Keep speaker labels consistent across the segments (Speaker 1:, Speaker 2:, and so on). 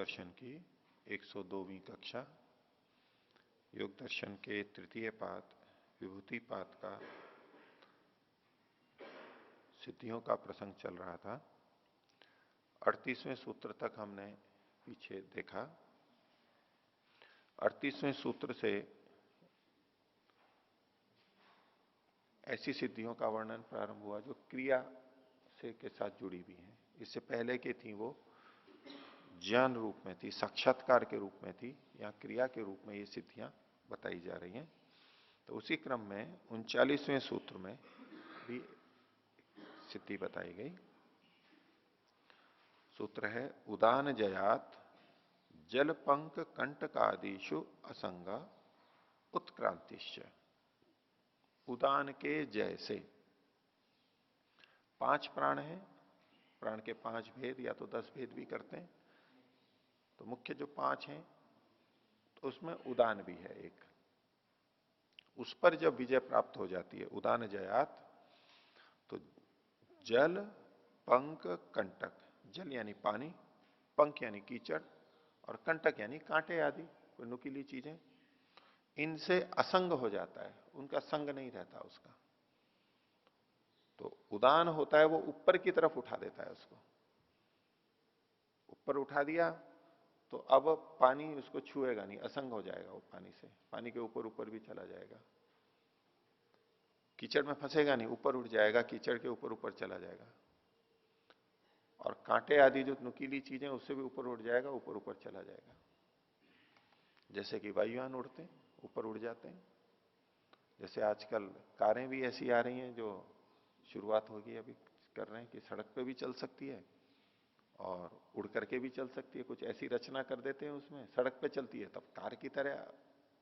Speaker 1: दर्शन की 102वीं कक्षा, योग दर्शन के तृतीय पाद विभूति पाद का सिद्धियों का प्रसंग चल रहा था। 38वें सूत्र तक हमने पीछे देखा। 38वें सूत्र से ऐसी सिद्धियों का वर्णन प्रारंभ हुआ जो क्रिया से के साथ जुड़ी हुई हैं। इससे पहले की थी वो ज्ञान रूप में थी, साक्षात्कार के रूप में थी, या क्रिया के रूप में ये सिद्धियां बताई जा रही हैं। तो उसी क्रम में 39वें सूत्र में भी सिद्धि बताई गई। सूत्र है उदान जयात जलपंक कंटकादिषु असंग उत्क्रांतिश्च। उदान के जैसे 5 प्राण हैं, प्राण के 5 भेद या तो 10 भेद भी करते हैं। तो मुख्य जो 5 हैं तो उसमें उदान भी है एक। उस पर जब विजय प्राप्त हो जाती है, उदान जयात, तो जल पंक कंटक, जल यानी पानी, पंख यानी कीचड़, और कंटक यानी कांटे आदि कोई नुकीली चीजें, इनसे असंग हो जाता है, उनका संग नहीं रहता उसका। तो उदान होता है वो ऊपर की तरफ उठा देता है उसको। ऊपर उठा दिया तो अब पानी उसको छुएगा नहीं, असंग हो जाएगा वो पानी से, पानी के ऊपर ऊपर भी चला जाएगा। कीचड़ में फंसेगा नहीं, ऊपर उठ जाएगा, कीचड़ के ऊपर ऊपर चला जाएगा। और कांटे आदि जो नुकीली चीजें उससे भी ऊपर उठ जाएगा, ऊपर ऊपर चला जाएगा। जैसे कि वायुयान उड़ते हैं, ऊपर उड़ जाते हैं। जैसे आजकल कारें भी ऐसी आ रही हैं जो शुरुआत होगी अभी कर रहे हैं कि सड़क पे भी चल सकती है और उड़ करके भी चल सकती है। कुछ ऐसी रचना कर देते हैं उसमें, सड़क पे चलती है तब कार की तरह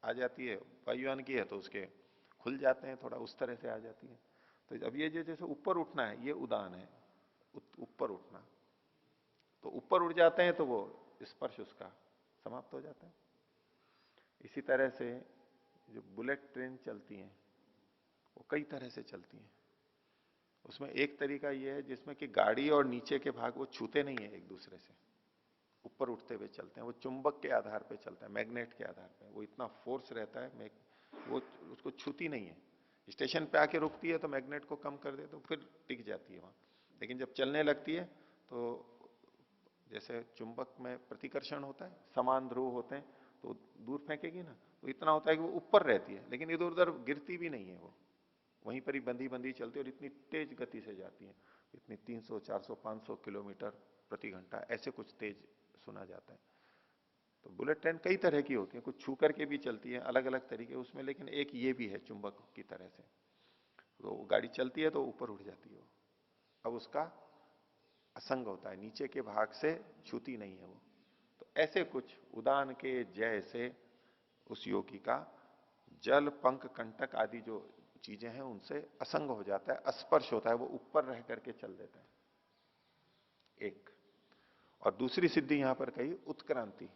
Speaker 1: आ जाती है, वायुयान की है तो उसके खुल जाते हैं, थोड़ा उस तरह से आ जाती है। तो अब ये जो जैसे ऊपर उठना है, ये उदान है, ऊपर उठना। तो ऊपर उड़ जाते हैं तो वो स्पर्श उसका समाप्त हो जाता है। इसी तरह से जो बुलेट ट्रेन चलती हैं वो कई तरह से चलती हैं। उसमें एक तरीका ये है जिसमें कि गाड़ी और नीचे के भाग वो छूते नहीं है एक दूसरे से, ऊपर उठते हुए चलते हैं। वो चुंबक के आधार पे चलता है, मैग्नेट के आधार पे, वो इतना फोर्स रहता है, वो उसको छूती नहीं है। स्टेशन पे आके रुकती है तो मैग्नेट को कम कर दे तो फिर टिक जाती है वहां। लेकिन जब चलने लगती है तो जैसे चुंबक में प्रतिकर्षण होता है, समान ध्रुव होते हैं, तो दूर फेंकेगी ना, तो इतना होता है कि वो ऊपर रहती है लेकिन इधर उधर गिरती भी नहीं है, वो वहीं पर ही बंधी बंधी चलती है। और इतनी तेज गति से जाती है, इतनी 300, 400, 500 किलोमीटर प्रति घंटा, ऐसे कुछ तेज सुना जाता है। तो बुलेट ट्रेन कई तरह की होती है, कुछ छू करके भी चलती है, अलग अलग तरीके उसमें, लेकिन एक ये भी है चुंबक की तरह से। तो गाड़ी चलती है तो ऊपर उठ जाती है वो, अब उसका असंग होता है, नीचे के भाग से छूती नहीं है वो। तो ऐसे कुछ उदान के जैसे उस योगी का जल पंख कंटक आदि जो चीजें हैं उनसे असंग हो जाता है, अस्पर्श होता है, वो ऊपर रह करके चल देता है एक। और दूसरी सिद्धि यहां पर कही उत्क्रांति।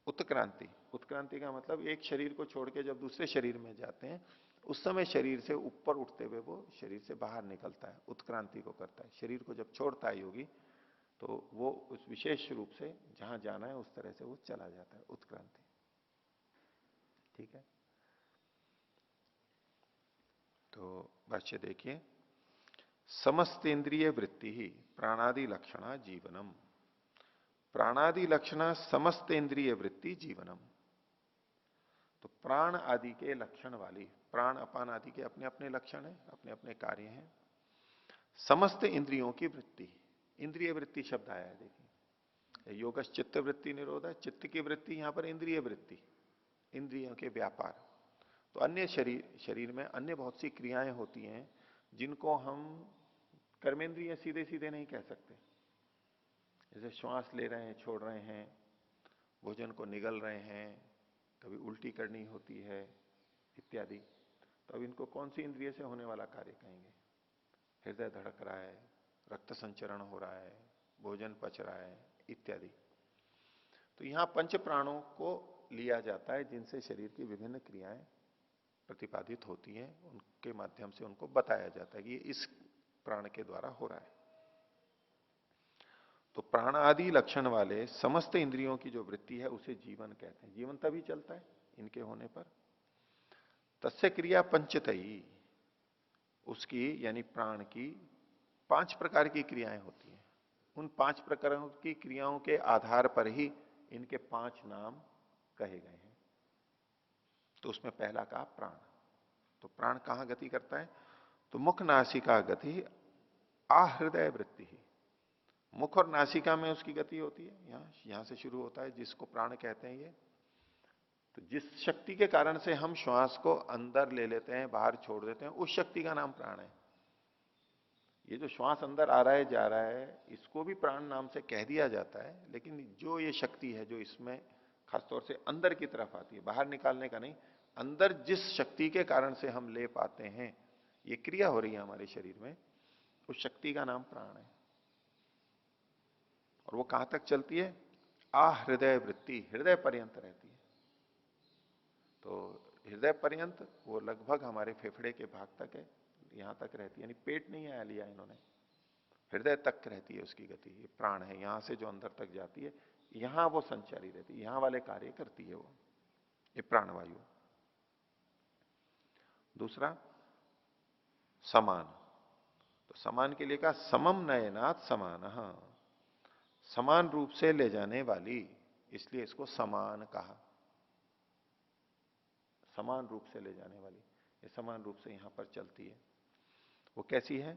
Speaker 1: उत्क्रांति, उत्क्रांति का मतलब एक शरीर को छोड़ के जब दूसरे शरीर में जाते हैं उस समय शरीर से ऊपर उठते हुए वो शरीर से बाहर निकलता है, उत्क्रांति को करता है। शरीर को जब छोड़ता है योगी तो वो उस विशेष रूप से जहां जाना है उस तरह से वो चला जाता है, उत्क्रांति। ठीक है, तो भाष्य देखिए, समस्त इंद्रिय वृत्ति ही प्राणादि लक्षणा जीवनम। प्राणादि लक्षणा समस्त इंद्रिय वृत्ति जीवनम। तो प्राण आदि के लक्षण वाली, प्राण अपान आदि के अपने अपने लक्षण हैं, अपने अपने कार्य हैं। समस्त इंद्रियों की वृत्ति, इंद्रिय वृत्ति शब्द आया है देखिए, योगश चित्त वृत्ति निरोध है, चित्त की वृत्ति, यहां पर इंद्रिय वृत्ति, इंद्रियों के व्यापार। तो अन्य शरीर में अन्य बहुत सी क्रियाएं होती हैं जिनको हम कर्मेंद्रिय सीधे सीधे नहीं कह सकते। जैसे श्वास ले रहे हैं, छोड़ रहे हैं, भोजन को निगल रहे हैं, कभी उल्टी करनी होती है इत्यादि। तो अब इनको कौन सी इंद्रिय से होने वाला कार्य कहेंगे? हृदय धड़क रहा है, रक्त संचरण हो रहा है, भोजन पच रहा है इत्यादि। तो यहां पंच प्राणों को लिया जाता है जिनसे शरीर की विभिन्न क्रियाएं प्रतिपादित होती हैं, उनके माध्यम से उनको बताया जाता है कि ये इस प्राण के द्वारा हो रहा है। तो प्राण आदि लक्षण वाले समस्त इंद्रियों की जो वृत्ति है उसे जीवन कहते हैं। जीवन तभी चलता है इनके होने पर। तस्य क्रिया पंचतई, उसकी यानी प्राण की 5 प्रकार की क्रियाएं होती हैं। उन 5 प्रकारों की क्रियाओं के आधार पर ही इनके 5 नाम कहे गए हैं। तो उसमें पहला कहा प्राण। तो प्राण कहां गति करता है? तो मुख नासिका गति आहृदय वृत्ति ही। मुख और नासिका में उसकी गति होती है, यहां से शुरू होता है, जिसको प्राण कहते हैं ये। तो जिस शक्ति के कारण से हम श्वास को अंदर ले लेते हैं, बाहर छोड़ देते हैं, उस शक्ति का नाम प्राण है। ये जो श्वास अंदर आ रहा है जा रहा है, इसको भी प्राण नाम से कह दिया जाता है, लेकिन जो ये शक्ति है जो इसमें खासतौर से अंदर की तरफ आती है, बाहर निकालने का नहीं, अंदर जिस शक्ति के कारण से हम ले पाते हैं, ये क्रिया हो रही है हमारे शरीर में, उस शक्ति का नाम प्राण है। और वो कहां तक चलती है? आहृदय वृत्ति, हृदय पर्यंत रहती है। तो हृदय पर्यंत वो लगभग हमारे फेफड़े के भाग तक है, यहां तक रहती है, यानी पेट नहीं आया लिया इन्होंने, हृदय तक रहती है उसकी गति। ये प्राण है, यहां से जो अंदर तक जाती है, यहां वो संचारी रहती है, यहां वाले कार्य करती है वो, ये प्राणवायु। दूसरा समान। तो समान के लिए कहा समम नयनात् समान, समान रूप से ले जाने वाली, इसलिए इसको समान कहा। समान रूप से ले जाने वाली, ये समान रूप से यहां पर चलती है। वो कैसी है?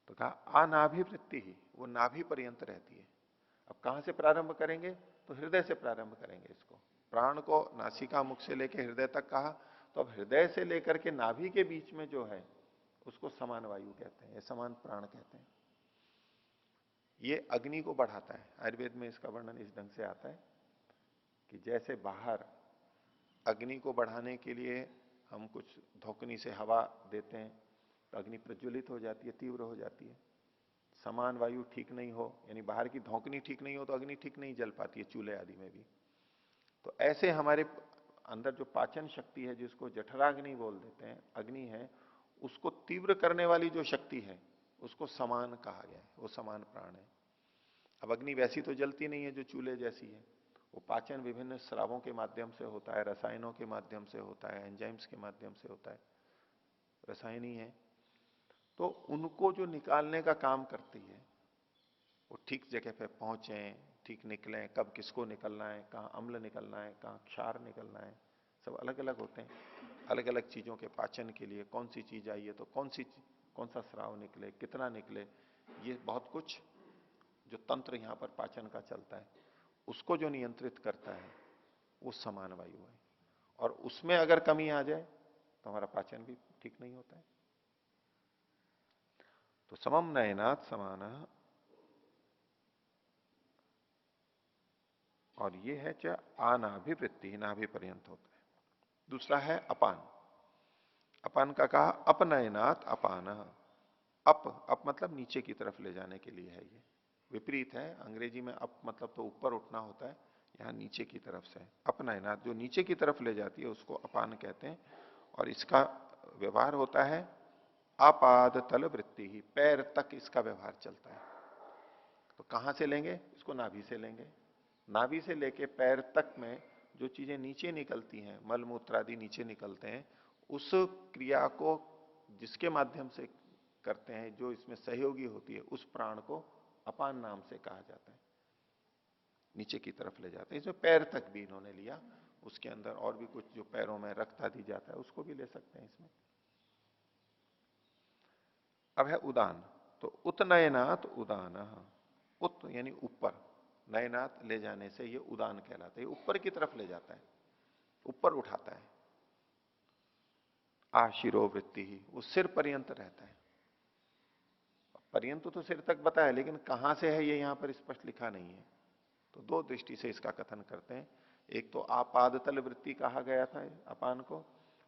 Speaker 1: तो कहा अनाभिवृत्ति ही, वो नाभि पर्यंत रहती है। अब कहां से प्रारंभ करेंगे? तो हृदय से प्रारंभ करेंगे इसको। प्राण को नासिका मुख से लेकर हृदय तक कहा, तो अब हृदय से लेकर के नाभि के बीच में जो है उसको समान वायु कहते हैं, समान प्राण कहते हैं। ये अग्नि को बढ़ाता है। आयुर्वेद में इसका वर्णन इस ढंग से आता है कि जैसे बाहर अग्नि को बढ़ाने के लिए हम कुछ धोकनी से हवा देते हैं तो अग्नि प्रज्वलित हो जाती है, तीव्र हो जाती है। समान वायु ठीक नहीं हो, यानी बाहर की धोकनी ठीक नहीं हो, तो अग्नि ठीक नहीं जल पाती है, चूल्हे आदि में भी। तो ऐसे हमारे अंदर जो पाचन शक्ति है, जिसको जठराग्नि बोल देते हैं, अग्नि है, उसको तीव्र करने वाली जो शक्ति है उसको समान कहा गया है, वो समान प्राण है। अब अग्नि वैसी तो जलती नहीं है जो चूल्हे जैसी है, वो पाचन विभिन्न स्रावों के माध्यम से होता है, रसायनों के माध्यम से होता है, एंजाइम्स के माध्यम से होता है, रसायन ही है। तो उनको जो निकालने का काम करती है, वो ठीक जगह पे पहुंचे, ठीक निकलें, कब किसको निकलना है, कहाँ अम्ल निकलना है, कहाँ क्षार निकलना है, सब अलग अलग होते हैं। अलग अलग चीजों के पाचन के लिए कौन सी चीज आई है तो कौन सा स्राव निकले, कितना निकले, ये बहुत कुछ जो तंत्र यहां पर पाचन का चलता है, उसको जो नियंत्रित करता है वो समान वायु है। और उसमें अगर कमी आ जाए तो हमारा पाचन भी ठीक नहीं होता है। तो समम नयनात् समान, और ये है क्या? अनाभिवृत्ति, नाभि पर्यंत होता है। दूसरा है अपान। अपान का कहा अपनयनात् अपान। अप मतलब नीचे की तरफ ले जाने के लिए है, ये विपरीत है। अंग्रेजी में अप मतलब तो ऊपर उठना होता है, यहां नीचे की तरफ से। अपनयनात् जो नीचे की तरफ ले जाती है उसको अपान कहते हैं। और इसका व्यवहार होता है आपाद तल वृत्ति ही, पैर तक इसका व्यवहार चलता है। तो कहां से लेंगे? इसको नाभि से लेंगे। नाभि से लेके पैर तक में जो चीजें नीचे निकलती हैं, मल मूत्र आदि नीचे निकलते हैं, उस क्रिया को जिसके माध्यम से करते हैं, जो इसमें सहयोगी होती है, उस प्राण को अपान नाम से कहा जाता है। नीचे की तरफ ले जाते हैं। इसमें पैर तक भी इन्होंने लिया, उसके अंदर और भी कुछ जो पैरों में रक्त आदि जाता है उसको भी ले सकते हैं इसमें। अब है उदान। तो उत्नयनात् उदान, उत यानी ऊपर, नयनात् ले जाने से ये उदान कहलाता है, ये ऊपर की तरफ ले जाता है, ऊपर उठाता है। आशिरो वृत्ति ही, वो सिर पर्यंत रहता है। पर्यंत तो सिर तक बताया, लेकिन कहां से है ये यहां पर स्पष्ट लिखा नहीं है। तो दो दृष्टि से इसका कथन करते हैं। एक तो आपादतल वृत्ति कहा गया था अपान को,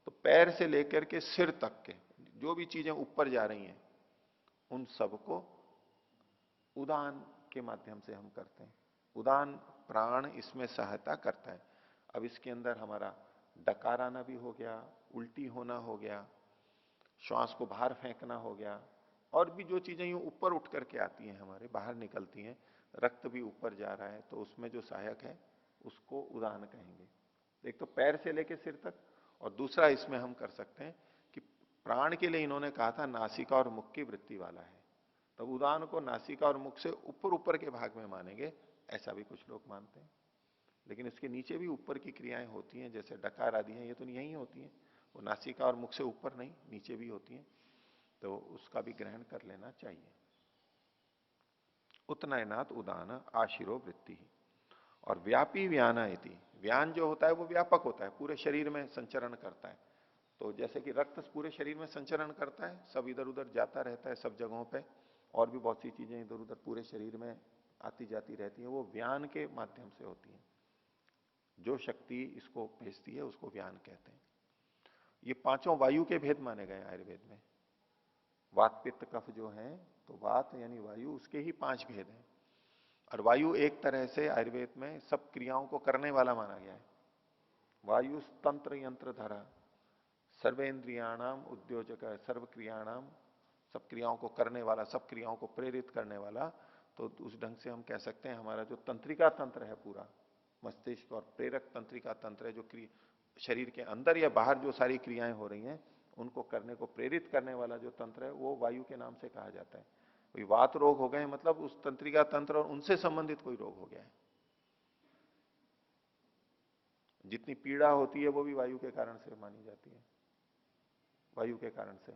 Speaker 1: तो पैर से लेकर के सिर तक के जो भी चीजें ऊपर जा रही हैं उन सबको उदान के माध्यम से हम करते हैं। उदान प्राण इसमें सहायता करता है। अब इसके अंदर हमारा डकार आना भी हो गया, उल्टी होना हो गया, श्वास को बाहर फेंकना हो गया, और भी जो चीजें यूं ऊपर उठ करके आती हैं हमारे बाहर निकलती हैं, रक्त भी ऊपर जा रहा है, तो उसमें जो सहायक है उसको उदान कहेंगे। एक तो पैर से लेके सिर तक, और दूसरा इसमें हम कर सकते हैं कि प्राण के लिए इन्होंने कहा था नासिका और मुख की वृत्ति वाला है, तब उदान को नासिका और मुख से ऊपर ऊपर के भाग में मानेंगे, ऐसा भी कुछ लोग मानते हैं। लेकिन इसके नीचे भी ऊपर की क्रियाएं होती हैं, जैसे डकार आदि हैं, ये तो यही होती हैं, वो नासिका और मुख से ऊपर नहीं, नीचे भी होती हैं, तो उसका भी ग्रहण कर लेना चाहिए। उत्नयनात् उदान आशिरो वृत्ति। और व्यापी व्याना इति, व्यान जो होता है वो व्यापक होता है, पूरे शरीर में संचरण करता है। तो जैसे कि रक्त पूरे शरीर में संचरण करता है, सब इधर उधर जाता रहता है सब जगहों पे, और भी बहुत सी चीजें इधर उधर पूरे शरीर में आती जाती रहती हैं, वो व्यान के माध्यम से होती हैं। जो शक्ति इसको भेजती है उसको व्यान कहते हैं। ये पांचों वायु के भेद माने गए आयुर्वेद में। वात पित्त कफ जो है, तो वात यानी वायु, उसके ही 5 भेद हैं। और वायु एक तरह से आयुर्वेद में सब क्रियाओं को करने वाला माना गया है। वायु तंत्र यंत्र धरा सर्वेन्द्रियाणाम उद्योजक, सर्व क्रियाणाम, सब क्रियाओं को करने वाला, सब क्रियाओं को प्रेरित करने वाला। तो उस ढंग से हम कह सकते हैं हमारा जो तंत्रिका तंत्र है पूरा, मस्तिष्क और प्रेरक तंत्रिका तंत्र है, जो शरीर के अंदर या बाहर जो सारी क्रियाएं हो रही हैं उनको करने को प्रेरित करने वाला जो तंत्र है, वो वायु के नाम से कहा जाता है। कोई वात रोग हो गए मतलब उस तंत्रिका तंत्र और उनसे संबंधित कोई रोग हो गया है। जितनी पीड़ा होती है वो भी वायु के कारण से मानी जाती है, वायु के कारण से।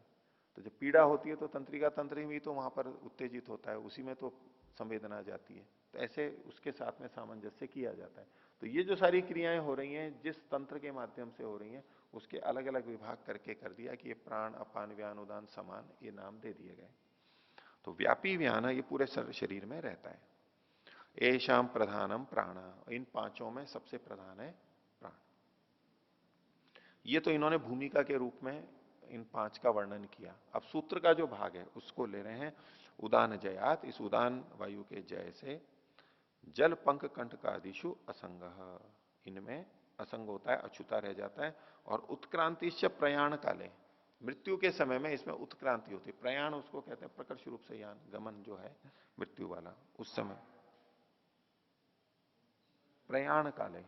Speaker 1: तो जब पीड़ा होती है तो तंत्रिका तंत्र भी तो वहां पर उत्तेजित होता है, उसी में तो संवेदना जाती है, तो ऐसे उसके साथ में सामंजस्य किया जाता है। तो ये जो सारी क्रियाएं हो रही हैं जिस तंत्र के माध्यम से हो रही हैं, उसके अलग अलग विभाग करके कर दिया कि ये प्राण अपान व्यान उदान समान, ये नाम दे दिए गए। तो व्यापी व्यान ये पूरे शरीर में रहता है। एशाम प्रधानम प्राण, इन पांचों में सबसे प्रधान है प्राण। ये तो इन्होंने भूमिका के रूप में इन 5 का वर्णन किया। अब सूत्र का जो भाग है उसको ले रहे हैं। उदान जयात, इस उदान वायु के जय से जल पंख कंठ का आदिशु असंग, इनमें असंग होता है, अछूता रह जाता है। और उत्क्रांति प्रयाण काले, मृत्यु के समय में इसमें उत्क्रांति होती है। प्रयाण उसको कहते हैं प्रकर्ष रूप से यान, गमन जो है मृत्यु वाला, उस समय प्रयाण काले।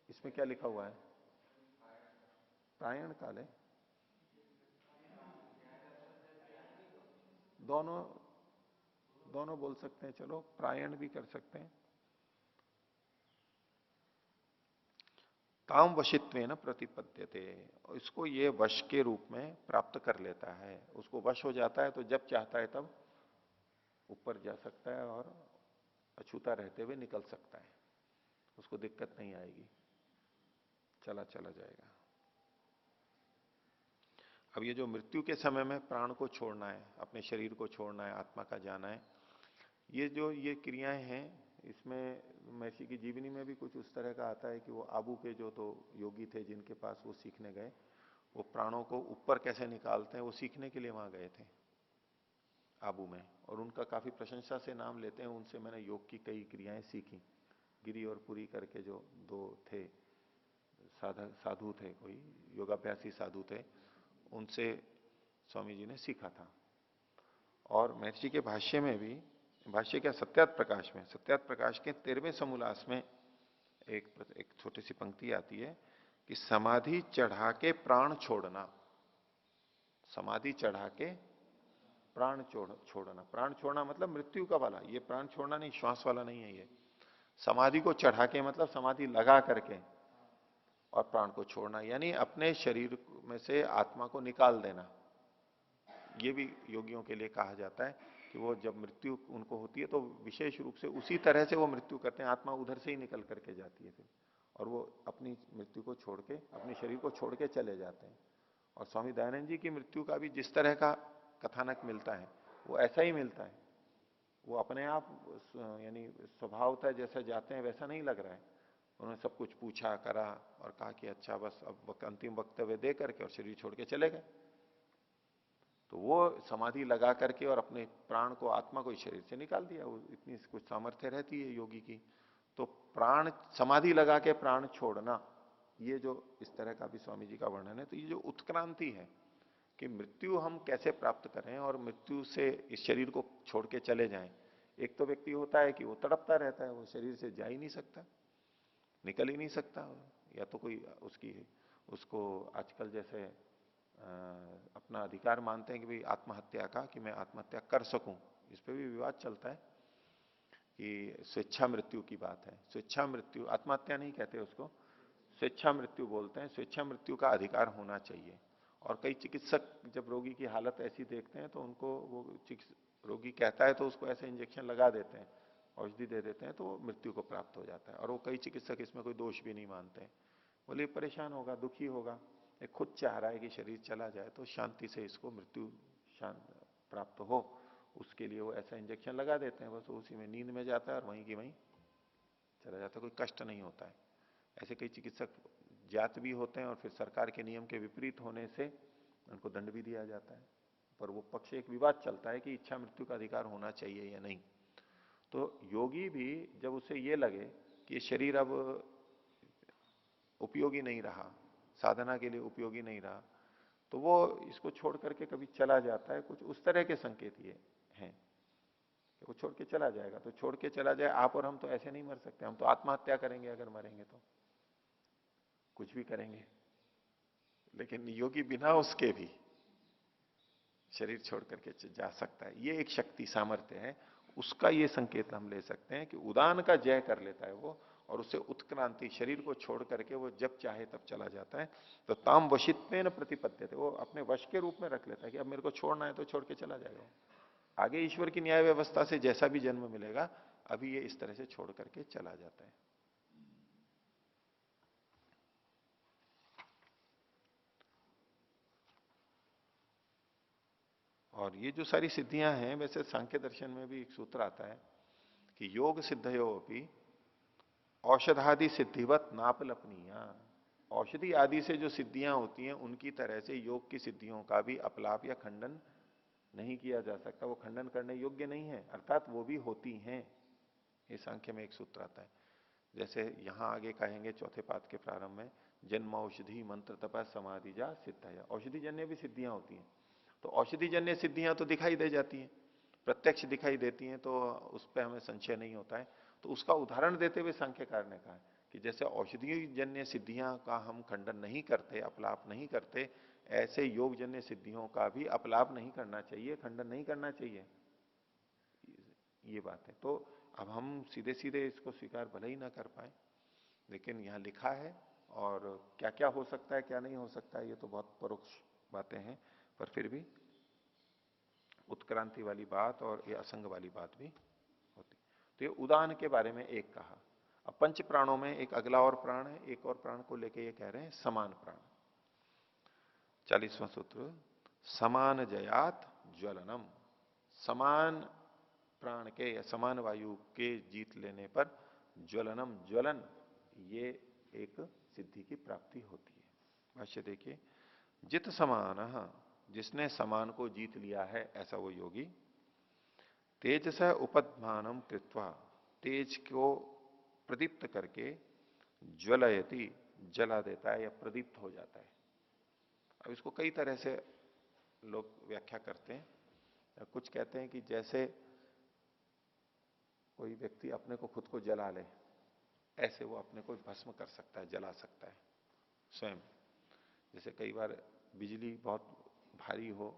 Speaker 1: इसमें क्या लिखा हुआ है? प्रायण काले, दोनों दोनों बोल सकते हैं, चलो प्रायण भी कर सकते हैं। ताम वशित्व न प्रतिपद्यते, इसको ये वश के रूप में प्राप्त कर लेता है, उसको वश हो जाता है, तो जब चाहता है तब ऊपर जा सकता है और अछूता रहते हुए निकल सकता है, उसको दिक्कत नहीं आएगी, चला चला जाएगा। अब ये जो मृत्यु के समय में प्राण को छोड़ना है, अपने शरीर को छोड़ना है, आत्मा का जाना है, ये जो ये क्रियाएं हैं, इसमें महर्षि की जीवनी में भी कुछ उस तरह का आता है कि वो आबू के जो तो योगी थे जिनके पास वो सीखने गए, वो प्राणों को ऊपर कैसे निकालते हैं वो सीखने के लिए वहां गए थे आबू में, और उनका काफी प्रशंसा से नाम लेते हैं। उनसे मैंने योग की कई क्रियाएं सीखी। गिरी और पुरी करके जो 2 थे साधु थे, कोई योगाभ्यासी साधु थे, उनसे स्वामी जी ने सीखा था। और महर्षि के भाष्य में भी, भाष्य क्या, सत्यात प्रकाश में, सत्यात प्रकाश के 13वें समोल्लास में एक छोटी सी पंक्ति आती है कि समाधि चढ़ा के प्राण छोड़ना, समाधि चढ़ा के प्राण छोड़ना। प्राण छोड़ना मतलब मृत्यु का वाला, ये प्राण छोड़ना नहीं, श्वास वाला नहीं है ये। समाधि को चढ़ा के मतलब समाधि लगा करके और प्राण को छोड़ना, यानी अपने शरीर में से आत्मा को निकाल देना। ये भी योगियों के लिए कहा जाता है कि वो जब मृत्यु उनको होती है तो विशेष रूप से उसी तरह से वो मृत्यु करते हैं, आत्मा उधर से ही निकल करके जाती है फिर, और वो अपनी मृत्यु को छोड़ के, अपने शरीर को छोड़ के चले जाते हैं। और स्वामी दयानंद जी की मृत्यु का भी जिस तरह का कथानक मिलता है वो ऐसा ही मिलता है। वो अपने आप यानी स्वभावतः जैसा जाते हैं वैसा नहीं लग रहा है। उन्होंने सब कुछ पूछा करा और कहा कि अच्छा बस अब अंतिम वक्तव्य दे करके और शरीर छोड़ के चले गए। तो वो समाधि लगा करके और अपने प्राण को, आत्मा को इस शरीर से निकाल दिया। वो इतनी कुछ सामर्थ्य रहती है योगी की। तो प्राण समाधि लगा के प्राण छोड़ना, ये जो इस तरह का भी स्वामी जी का वर्णन है, तो ये जो उत्क्रांति है, कि मृत्यु हम कैसे प्राप्त करें और मृत्यु से इस शरीर को छोड़ के चले जाएं। एक तो व्यक्ति होता है कि वो तड़पता रहता है, वो शरीर से जा ही नहीं सकता, निकल ही नहीं सकता, या तो कोई उसकी उसको आजकल जैसे अपना अधिकार मानते हैं कि भाई आत्महत्या का, कि मैं आत्महत्या कर सकूं, इस पे भी विवाद चलता है कि स्वेच्छा मृत्यु की बात है। स्वेच्छा मृत्यु, आत्महत्या नहीं कहते उसको, स्वेच्छा मृत्यु बोलते हैं। स्वेच्छा मृत्यु का अधिकार होना चाहिए। और कई चिकित्सक जब रोगी की हालत ऐसी देखते हैं तो उनको वो रोगी कहता है तो उसको ऐसे इंजेक्शन लगा देते हैं, औषधि दे देते हैं, तो वो मृत्यु को प्राप्त हो जाता है। और वो कई चिकित्सक इसमें कोई दोष भी नहीं मानते हैं। बोले परेशान होगा, दुखी होगा, ये खुद चाह रहा है कि शरीर चला जाए, तो शांति से इसको मृत्यु शांत प्राप्त हो, उसके लिए वो ऐसा इंजेक्शन लगा देते हैं, बस उसी में नींद में जाता है और वहीं की वहीं चला जाता है, कोई कष्ट नहीं होता है। ऐसे कई चिकित्सक जात भी होते हैं और फिर सरकार के नियम के विपरीत होने से उनको दंड भी दिया जाता है। पर वो पक्ष एक विवाद चलता है कि इच्छा मृत्यु का अधिकार होना चाहिए या नहीं। तो योगी भी जब उसे ये लगे कि ये शरीर अब उपयोगी नहीं रहा, साधना के लिए उपयोगी नहीं रहा, तो वो इसको छोड़ करके कभी चला जाता है। कुछ उस तरह के संकेत ये हैं कि वो छोड़ के चला जाएगा, तो छोड़ के चला जाए। आप और हम तो ऐसे नहीं मर सकते, हम तो आत्महत्या करेंगे अगर मरेंगे तो, कुछ भी करेंगे। लेकिन योगी बिना उसके भी शरीर छोड़ करके जा सकता है। ये एक शक्ति सामर्थ्य है, उसका ये संकेत हम ले सकते हैं कि उदान का जय कर लेता है वो, और उससे उत्क्रांति, शरीर को छोड़ करके वो जब चाहे तब चला जाता है। तो ताम वशित्वेन प्रतिपद्यते, वो अपने वश के रूप में रख लेता है कि अब मेरे को छोड़ना है तो छोड़ के चला जाएगा। आगे ईश्वर की न्याय व्यवस्था से जैसा भी जन्म मिलेगा, अभी ये इस तरह से छोड़ करके चला जाता है। और ये जो सारी सिद्धियां हैं, वैसे सांख्य दर्शन में भी एक सूत्र आता है कि योग सिद्धयो भी औषधादि सिद्धिवत नापलपनीया। औषधि आदि से जो सिद्धियां होती हैं, उनकी तरह से योग की सिद्धियों का भी अपलाप या खंडन नहीं किया जा सकता, वो खंडन करने योग्य नहीं है, अर्थात वो भी होती हैं। ये सांख्य में एक सूत्र आता है। जैसे यहां आगे कहेंगे चौथे पाद के प्रारंभ में, जन्म औषधि मंत्र तपा समाधि जा सिद्ध, औषधि जन्य भी सिद्धियां होती हैं। तो औषधि जन्य सिद्धियां तो दिखाई दे जाती हैं, प्रत्यक्ष दिखाई देती हैं, तो उस पर हमें संशय नहीं होता है। तो उसका उदाहरण देते हुए सांख्यकार ने कहा कि जैसे औषधि जन्य सिद्धियां का हम खंडन नहीं करते, अपलाप नहीं करते, ऐसे योग जन्य सिद्धियों का भी अपलाप नहीं करना चाहिए, खंडन नहीं करना चाहिए। ये बात है। तो अब हम सीधे सीधे इसको स्वीकार भले ही ना कर पाए, लेकिन यहां लिखा है, और क्या क्या हो सकता है क्या नहीं हो सकता है ये तो बहुत परोक्ष बातें हैं, पर फिर भी उत्क्रांति वाली बात और ये असंग वाली बात भी होती। तो ये उदान के बारे में एक कहा। अब पंच प्राणों में एक अगला और प्राण है, एक और प्राण को लेके ये कह रहे हैं समान प्राण। 40वां सूत्र, समान जयात ज्वलनम। समान प्राण के या समान वायु के जीत लेने पर ज्वलनम, ज्वलन, ये एक सिद्धि की प्राप्ति होती है। भाष्य देखिए, जित समान, जिसने समान को जीत लिया है ऐसा वो योगी, तेज से उपद्मानम कृत्वा, तेज को प्रदीप्त करके, ज्वलयति, जला देता है या प्रदीप्त हो जाता है। अब इसको कई तरह से लोग व्याख्या करते हैं। कुछ कहते हैं कि जैसे कोई व्यक्ति अपने को खुद को जला ले, ऐसे वो अपने को भस्म कर सकता है, जला सकता है स्वयं। जैसे कई बार बिजली बहुत भारी हो,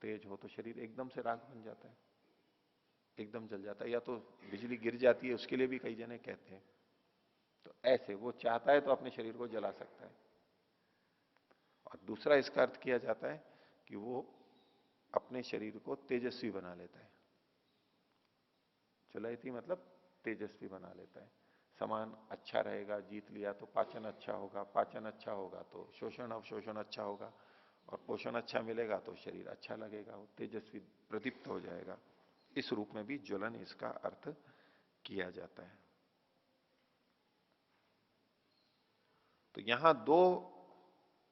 Speaker 1: तेज हो, तो शरीर एकदम से राख बन जाता है, एकदम जल जाता है, या तो बिजली गिर जाती है, उसके लिए भी कई जने कहते हैं। तो ऐसे वो चाहता है तो अपने शरीर को जला सकता है। और दूसरा इसका अर्थ किया जाता है कि वो अपने शरीर को तेजस्वी बना लेता है। चलायती मतलब तेजस्वी बना लेता है। समान अच्छा रहेगा, जीत लिया तो पाचन अच्छा होगा, पाचन अच्छा होगा तो शोषण अवशोषण अच्छा होगा, और पोषण अच्छा मिलेगा तो शरीर अच्छा लगेगा, वो तेजस्वी प्रदीप्त हो जाएगा। इस रूप में भी ज्वलन इसका अर्थ किया जाता है। तो यहां दो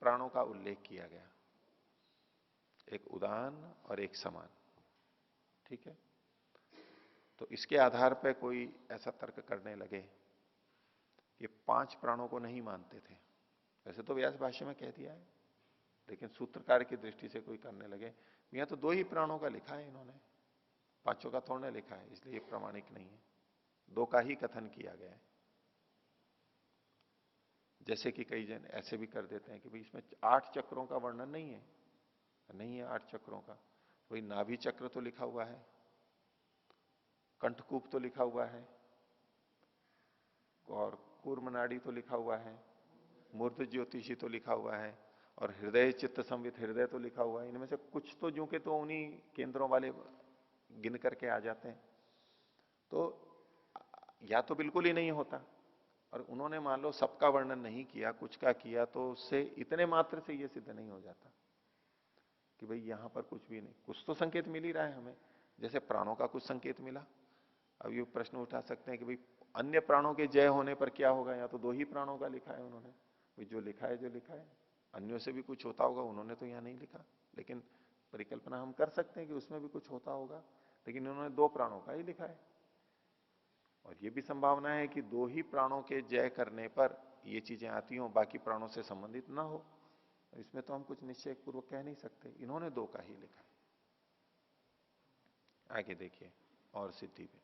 Speaker 1: प्राणों का उल्लेख किया गया, एक उदान और एक समान। ठीक है, तो इसके आधार पर कोई ऐसा तर्क करने लगे कि 5 प्राणों को नहीं मानते थे। वैसे तो व्यास भाष्य में कह दिया है, लेकिन सूत्रकार की दृष्टि से कोई करने लगे, यहां तो 2 ही प्राणों का लिखा है इन्होंने, 5 का थोड़ा लिखा है, इसलिए ये प्रामाणिक नहीं है, 2 का ही कथन किया गया है। जैसे कि कई जन ऐसे भी कर देते हैं कि भाई इसमें 8 चक्रों का वर्णन नहीं है, नहीं है 8 चक्रों का, वही नाभि चक्र तो लिखा हुआ है, कंठकूप तो लिखा हुआ है, और कूर्मनाड़ी तो लिखा हुआ है, मूर्ध ज्योतिषी तो लिखा हुआ है, और हृदय चित्त संवित हृदय तो लिखा हुआ है। इनमें से कुछ तो जो के तो उन्हीं केंद्रों वाले गिन करके आ जाते हैं, तो या तो बिल्कुल ही नहीं होता, और उन्होंने मान लो सबका वर्णन नहीं किया, कुछ का किया, तो उससे इतने मात्र से ये सिद्ध नहीं हो जाता कि भाई यहां पर कुछ भी नहीं, कुछ तो संकेत मिल ही रहा है हमें, जैसे प्राणों का कुछ संकेत मिला। अब ये प्रश्न उठा सकते हैं कि भाई अन्य प्राणों के जय होने पर क्या होगा, या तो 2 ही प्राणों का लिखा है उन्होंने, भाई जो लिखा है जो लिखा है, अन्यों से भी कुछ होता होगा, उन्होंने तो यहां नहीं लिखा, लेकिन परिकल्पना हम कर सकते हैं कि उसमें भी कुछ होता होगा, लेकिन उन्होंने 2 प्राणों का ही लिखा है। और ये भी संभावना है कि 2 ही प्राणों के जय करने पर ये चीजें आती हो, बाकी प्राणों से संबंधित ना हो, इसमें तो हम कुछ निश्चय पूर्वक कह नहीं सकते, इन्होंने 2 का ही लिखा है। आगे देखिए और सिद्धि में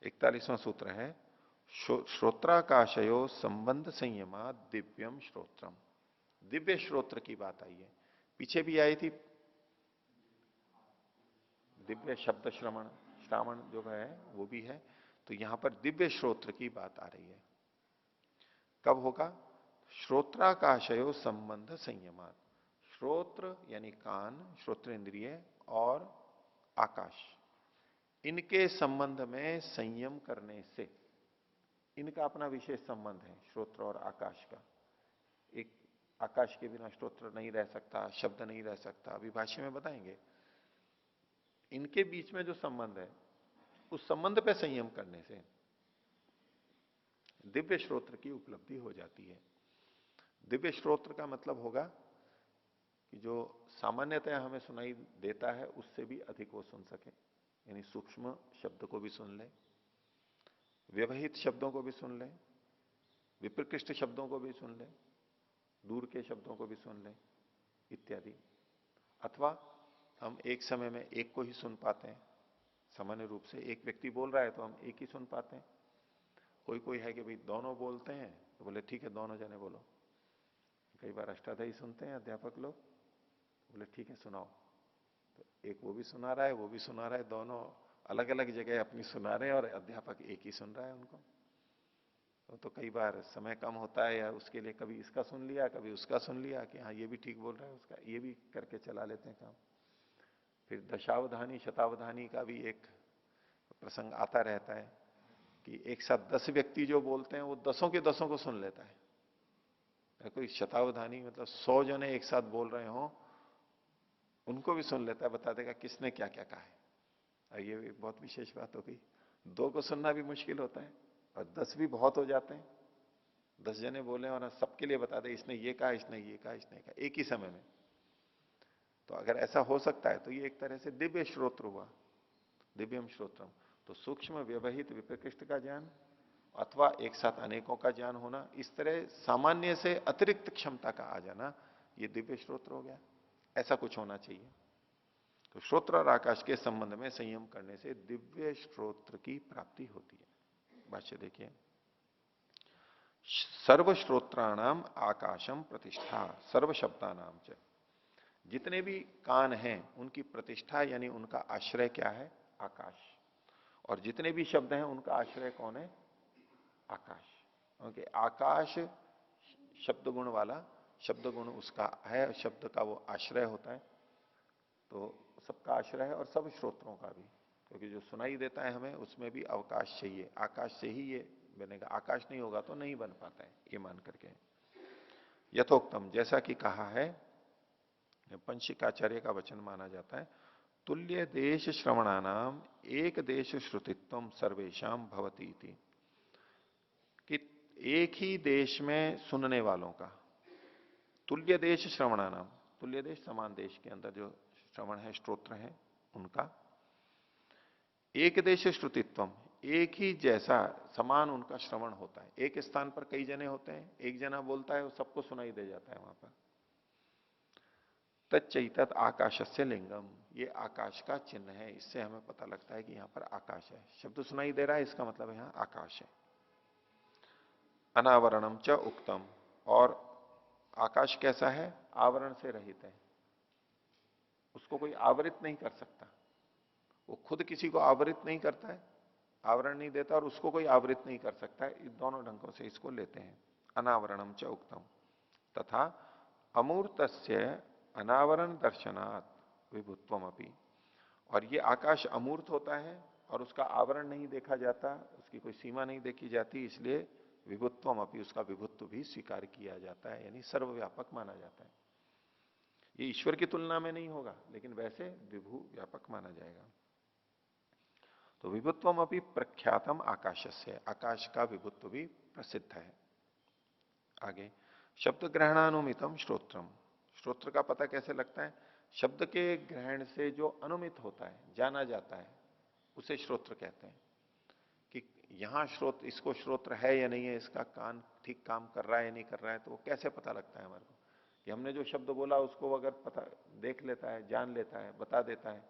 Speaker 1: 41वां सूत्र है, श्रोत्राकाशयो संबंध संयमा दिव्यम श्रोत्रम। दिव्य श्रोत्र की बात आई है, पीछे भी आई थी दिव्य शब्द श्रवण, श्रावण जो है वो भी है, तो यहां पर दिव्य श्रोत्र की बात आ रही है। कब होगा? श्रोत्राकाशयो संबंध संयमात, श्रोत्र यानी कान, श्रोत्र इंद्रिय और आकाश, इनके संबंध में संयम करने से, इनका अपना विशेष संबंध है श्रोत्र और आकाश का। एक आकाश के बिना श्रोत्र नहीं रह सकता, शब्द नहीं रह सकता, अभी भाष्य में बताएंगे। इनके बीच में जो संबंध है, उस संबंध पे संयम करने से दिव्य श्रोत्र की उपलब्धि हो जाती है। दिव्य श्रोत्र का मतलब होगा कि जो सामान्यतः हमें सुनाई देता है उससे भी अधिक वो सुन सके, यानी सूक्ष्म शब्द को भी सुन ले, व्यवहित शब्दों को भी सुन ले, विप्रकृष्ट शब्दों को भी सुन ले, दूर के शब्दों को भी सुन ले इत्यादि। अथवा हम एक समय में एक को ही सुन पाते हैं, सामान्य रूप से एक व्यक्ति बोल रहा है तो हम एक ही सुन पाते हैं। कोई कोई है कि भाई दोनों बोलते हैं, तो बोले ठीक है दोनों जने बोलो। कई बार अष्टाध्यायी सुनते हैं अध्यापक लोग, बोले ठीक है सुनाओ, तो एक वो भी सुना रहा है, वो भी सुना रहा है, दोनों अलग अलग जगह अपनी सुना रहे हैं, और अध्यापक एक ही सुन रहा है उनको। तो कई बार समय कम होता है, या उसके लिए कभी इसका सुन लिया कभी उसका सुन लिया कि हाँ ये भी ठीक बोल रहा है, उसका ये भी करके चला लेते हैं काम। फिर दशावधानी शतावधानी का भी एक प्रसंग आता रहता है कि एक साथ 10 व्यक्ति जो बोलते हैं वो 10 के 10 को सुन लेता है। कोई शतावधानी मतलब 100 जने एक साथ बोल रहे हो, उनको भी सुन लेता है, बता देगा किसने क्या क्या कहा है। और ये एक बहुत विशेष बात हो गई, 2 को सुनना भी मुश्किल होता है और 10 भी बहुत हो जाते हैं। 10 जने बोले और सबके लिए बता दे इसने ये कहा, इसने ये कहा, इसने कहा, एक ही समय में। तो अगर ऐसा हो सकता है तो ये एक तरह से दिव्य श्रोत्र हुआ, दिव्यम श्रोत्रम। तो सूक्ष्म व्यवहित विप्रकृष्ट का ज्ञान अथवा एक साथ अनेकों का ज्ञान होना, इस तरह सामान्य से अतिरिक्त क्षमता का आ जाना, ये दिव्य श्रोत्र हो गया। ऐसा कुछ होना चाहिए। तो श्रोत्र और आकाश के संबंध में संयम करने से दिव्य श्रोत्र की प्राप्ति होती है। भाष्य देखिए, सर्व श्रोत्राणाम आकाशम प्रतिष्ठा, सर्व शब्दानाम च, जितने भी कान हैं उनकी प्रतिष्ठा यानी उनका आश्रय क्या है? आकाश। और जितने भी शब्द हैं उनका आश्रय कौन है? आकाश। क्योंकि आकाश शब्द गुण वाला, शब्द गुण उसका है, शब्द का वो आश्रय होता है, तो सबका आश्रय है, और सब श्रोत्रों का भी, क्योंकि जो सुनाई देता है हमें उसमें भी अवकाश चाहिए, आकाश से ही ये बनेगा, आकाश नहीं होगा तो नहीं बन पाता है, ये मान करके। यथोक्तम, जैसा कि कहा है, पंचिकाचार्य का वचन माना जाता है, तुल्य देश श्रवणानाम एक देश श्रुतित्व सर्वेशम भवती थी, कि एक ही देश में सुनने वालों का, तुल्य देश श्रवणानाम, तुल्य देश समान देश के अंदर जो श्रवण है, श्रोत्र है उनका, एक देश श्रुतित्व, एक ही जैसा समान उनका श्रवण होता है। एक स्थान पर कई जने होते हैं, एक जना बोलता है वो सबको सुनाई दे जाता है वहां पर, तच्चैतत आकाशस्य लिंगम, ये आकाश का चिन्ह है। इससे हमें पता लगता है कि यहां पर आकाश है। शब्द सुनाई दे रहा है, इसका मतलब यहां आकाश है। अनावरणम च उक्तम, और आकाश कैसा है? आवरण से रहित है, उसको कोई आवृत नहीं कर सकता। वो खुद किसी को आवृत नहीं करता है, आवरण नहीं देता, और उसको कोई आवृत नहीं कर सकता है। इन दोनों ढंगों से इसको लेते हैं। अनावरणम च उक्तम तथा अमूर्तस्य अनावरण दर्शनात् विभुत्वम अपि, और ये आकाश अमूर्त होता है और उसका आवरण नहीं देखा जाता, उसकी कोई सीमा नहीं देखी जाती, इसलिए विभुत्वम अपि, उसका विभुत्व भी स्वीकार किया जाता है, यानी सर्वव्यापक माना जाता है। ये ईश्वर की तुलना में नहीं होगा, लेकिन वैसे विभु व्यापक माना जाएगा। तो विभुत्वम अपि प्रख्यातम आकाशस्य, आकाश का विभुत्व भी प्रसिद्ध है। आगे, शब्द ग्रहणानुमितम श्रोत्रम, श्रोत्र का पता कैसे लगता है? शब्द के ग्रहण से जो अनुमित होता है, जाना जाता है, उसे श्रोत्र कहते हैं। कि यहां श्रोत्र, इसको श्रोत्र है या नहीं है, इसका कान ठीक काम कर रहा है या नहीं कर रहा है, तो वो कैसे पता लगता है हमारे को? कि हमने जो शब्द बोला उसको अगर पता देख लेता है, जान लेता है, बता देता है,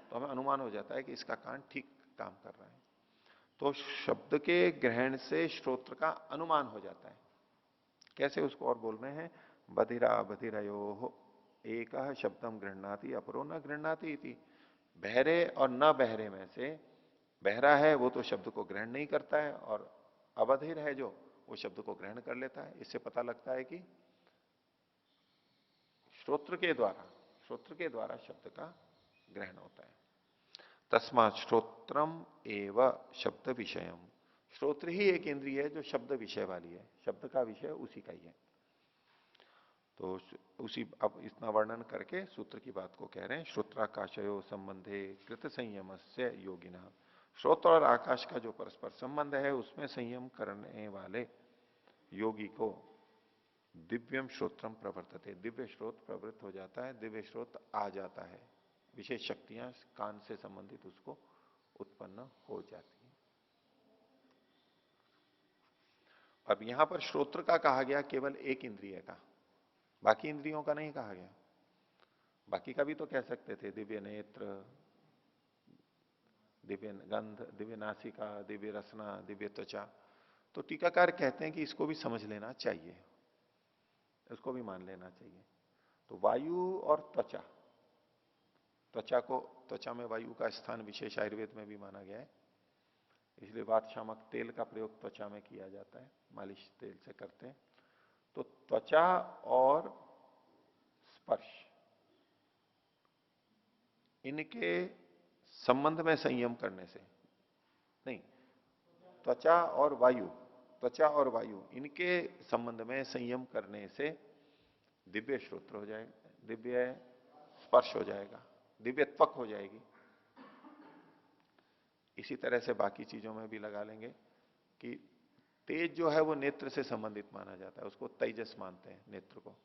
Speaker 1: तो हमें अनुमान हो जाता है कि इसका कान ठीक काम कर रहा है। तो शब्द के ग्रहण से श्रोत्र का अनुमान हो जाता है। कैसे? उसको और बोल रहे हैं, बधिरा बधिरयो एक शब्दम गृहणाति अपरो न गृहणाति इति। बहरे और न बहरे में से बहरा है वो तो शब्द को ग्रहण नहीं करता है, और अबधिर है जो, वो शब्द को ग्रहण कर लेता है। इससे पता लगता है कि श्रोत्र के द्वारा शब्द का ग्रहण होता है। तस्मात् श्रोत्रम एव शब्द विषयम, श्रोत्र ही एक इंद्रिय है जो शब्द विषय वाली है, शब्द का विषय उसी का ही है। तो उसी, अब इतना वर्णन करके सूत्र की बात को कह रहे हैं। श्रोत्राकाशयो संबंधे कृत संयम से योगिना, श्रोत्र और आकाश का जो परस्पर संबंध है उसमें संयम करने वाले योगी को दिव्यम श्रोत्रम प्रवर्तते, दिव्य श्रोत प्रवृत्त हो जाता है, दिव्य श्रोत आ जाता है, विशेष शक्तियां कान से संबंधित उसको उत्पन्न हो जाती है। अब यहां पर श्रोत्र का कहा गया केवल एक इंद्रिय का, बाकी इंद्रियों का नहीं कहा गया। बाकी का भी तो कह सकते थे, दिव्य नेत्र, दिव्य गंध, दिव्य नासिका, दिव्य रसना, दिव्य त्वचा। तो टीकाकार कहते हैं कि इसको भी समझ लेना चाहिए, इसको भी मान लेना चाहिए। तो वायु और त्वचा, त्वचा को, त्वचा में वायु का स्थान विशेष आयुर्वेद में भी माना गया है, इसलिए वात शामक तेल का प्रयोग त्वचा में किया जाता है, मालिश तेल से करते हैं। तो त्वचा और स्पर्श, इनके संबंध में संयम करने से, नहीं, त्वचा और वायु, त्वचा और वायु इनके संबंध में संयम करने से दिव्य श्रोत्र हो जाएगा, दिव्य स्पर्श हो जाएगा, दिव्य त्वक हो जाएगी। इसी तरह से बाकी चीजों में भी लगा लेंगे कि तेज जो है वो नेत्र से संबंधित माना जाता है, उसको तेजस मानते हैं नेत्र को।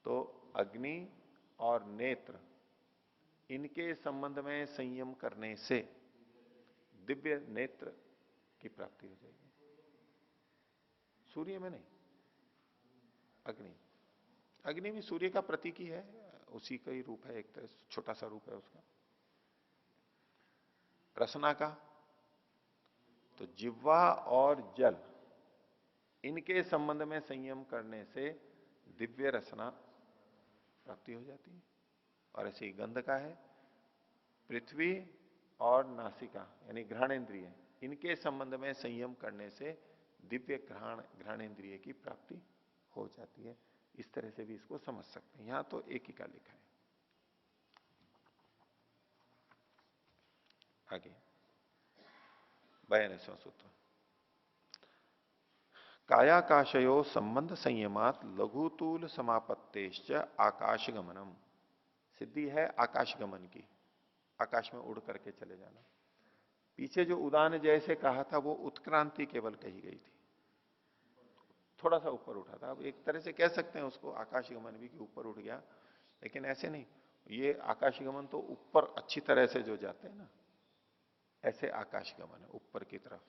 Speaker 1: तो अग्नि और नेत्र, इनके संबंध में संयम करने से दिव्य नेत्र की प्राप्ति हो जाएगी। सूर्य में नहीं, अग्नि, अग्नि भी सूर्य का प्रतीक ही है, उसी का ही रूप है, एक तरह से छोटा सा रूप है उसका। रसना का, तो जिह्वा और जल, इनके संबंध में संयम करने से दिव्य रसना प्राप्ति हो जाती है। और ऐसे ही गंध का है, पृथ्वी और नासिका यानी घ्राणेन्द्रिय, इनके संबंध में संयम करने से दिव्य घ्राणेन्द्रिय की प्राप्ति हो जाती है। इस तरह से भी इसको समझ सकते हैं। यहां तो एक ही का लिखा है। आगे 42वां सूत्र, कायाकाशयो संबंध संयमात लघुतूल समापत्तेश्च आकाश गमनम, सिद्धि है आकाश गमन की, आकाश में उड़ करके चले जाना। पीछे जो उदान जैसे कहा था वो उत्क्रांति केवल कही गई थी, थोड़ा सा ऊपर उठा था। अब एक तरह से कह सकते हैं उसको आकाश गमन भी कि ऊपर उठ गया, लेकिन ऐसे नहीं। ये आकाश गमन तो ऊपर अच्छी तरह से जो जाते हैं ना, ऐसे आकाश गमन है, ऊपर की तरफ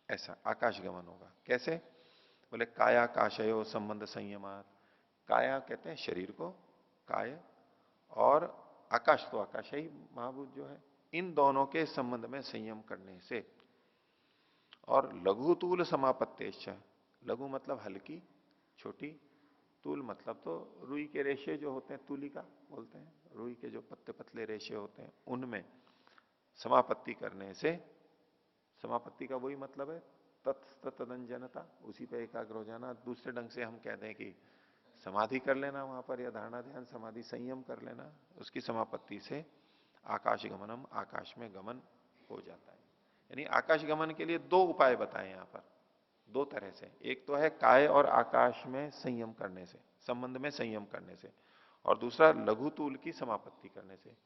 Speaker 1: ऐसा आकाश गमन होगा। कैसे? बोले कायाकाशयो संबंध संयमात, काया कहते हैं शरीर को, काय और आकाश, तो आकाश ही महाभूत जो है, इन दोनों के संबंध में संयम करने से, और लघु तूल समापत्तेश्च, लघु मतलब हल्की छोटी, तूल मतलब तो रुई के रेशे जो होते हैं, तूलिका बोलते हैं, रुई के जो पत्ते पतले रेशे होते हैं उनमें समापत्ति करने से, समापत्ति का वही मतलब है तत्तदंजनता, उसी पे एकाग्र हो जाना। दूसरे ढंग से हम कह दें कि समाधि कर लेना वहां पर, या धारणा ध्यान समाधि संयम कर लेना, उसकी समापत्ति से आकाश गमनम, आकाश में गमन हो जाता है। यानी आकाश गमन के लिए दो उपाय बताए यहां पर, दो तरह से। एक तो है काय और आकाश में संयम करने से, संबंध में संयम करने से, और दूसरा लघु तूल की समापत्ति करने से।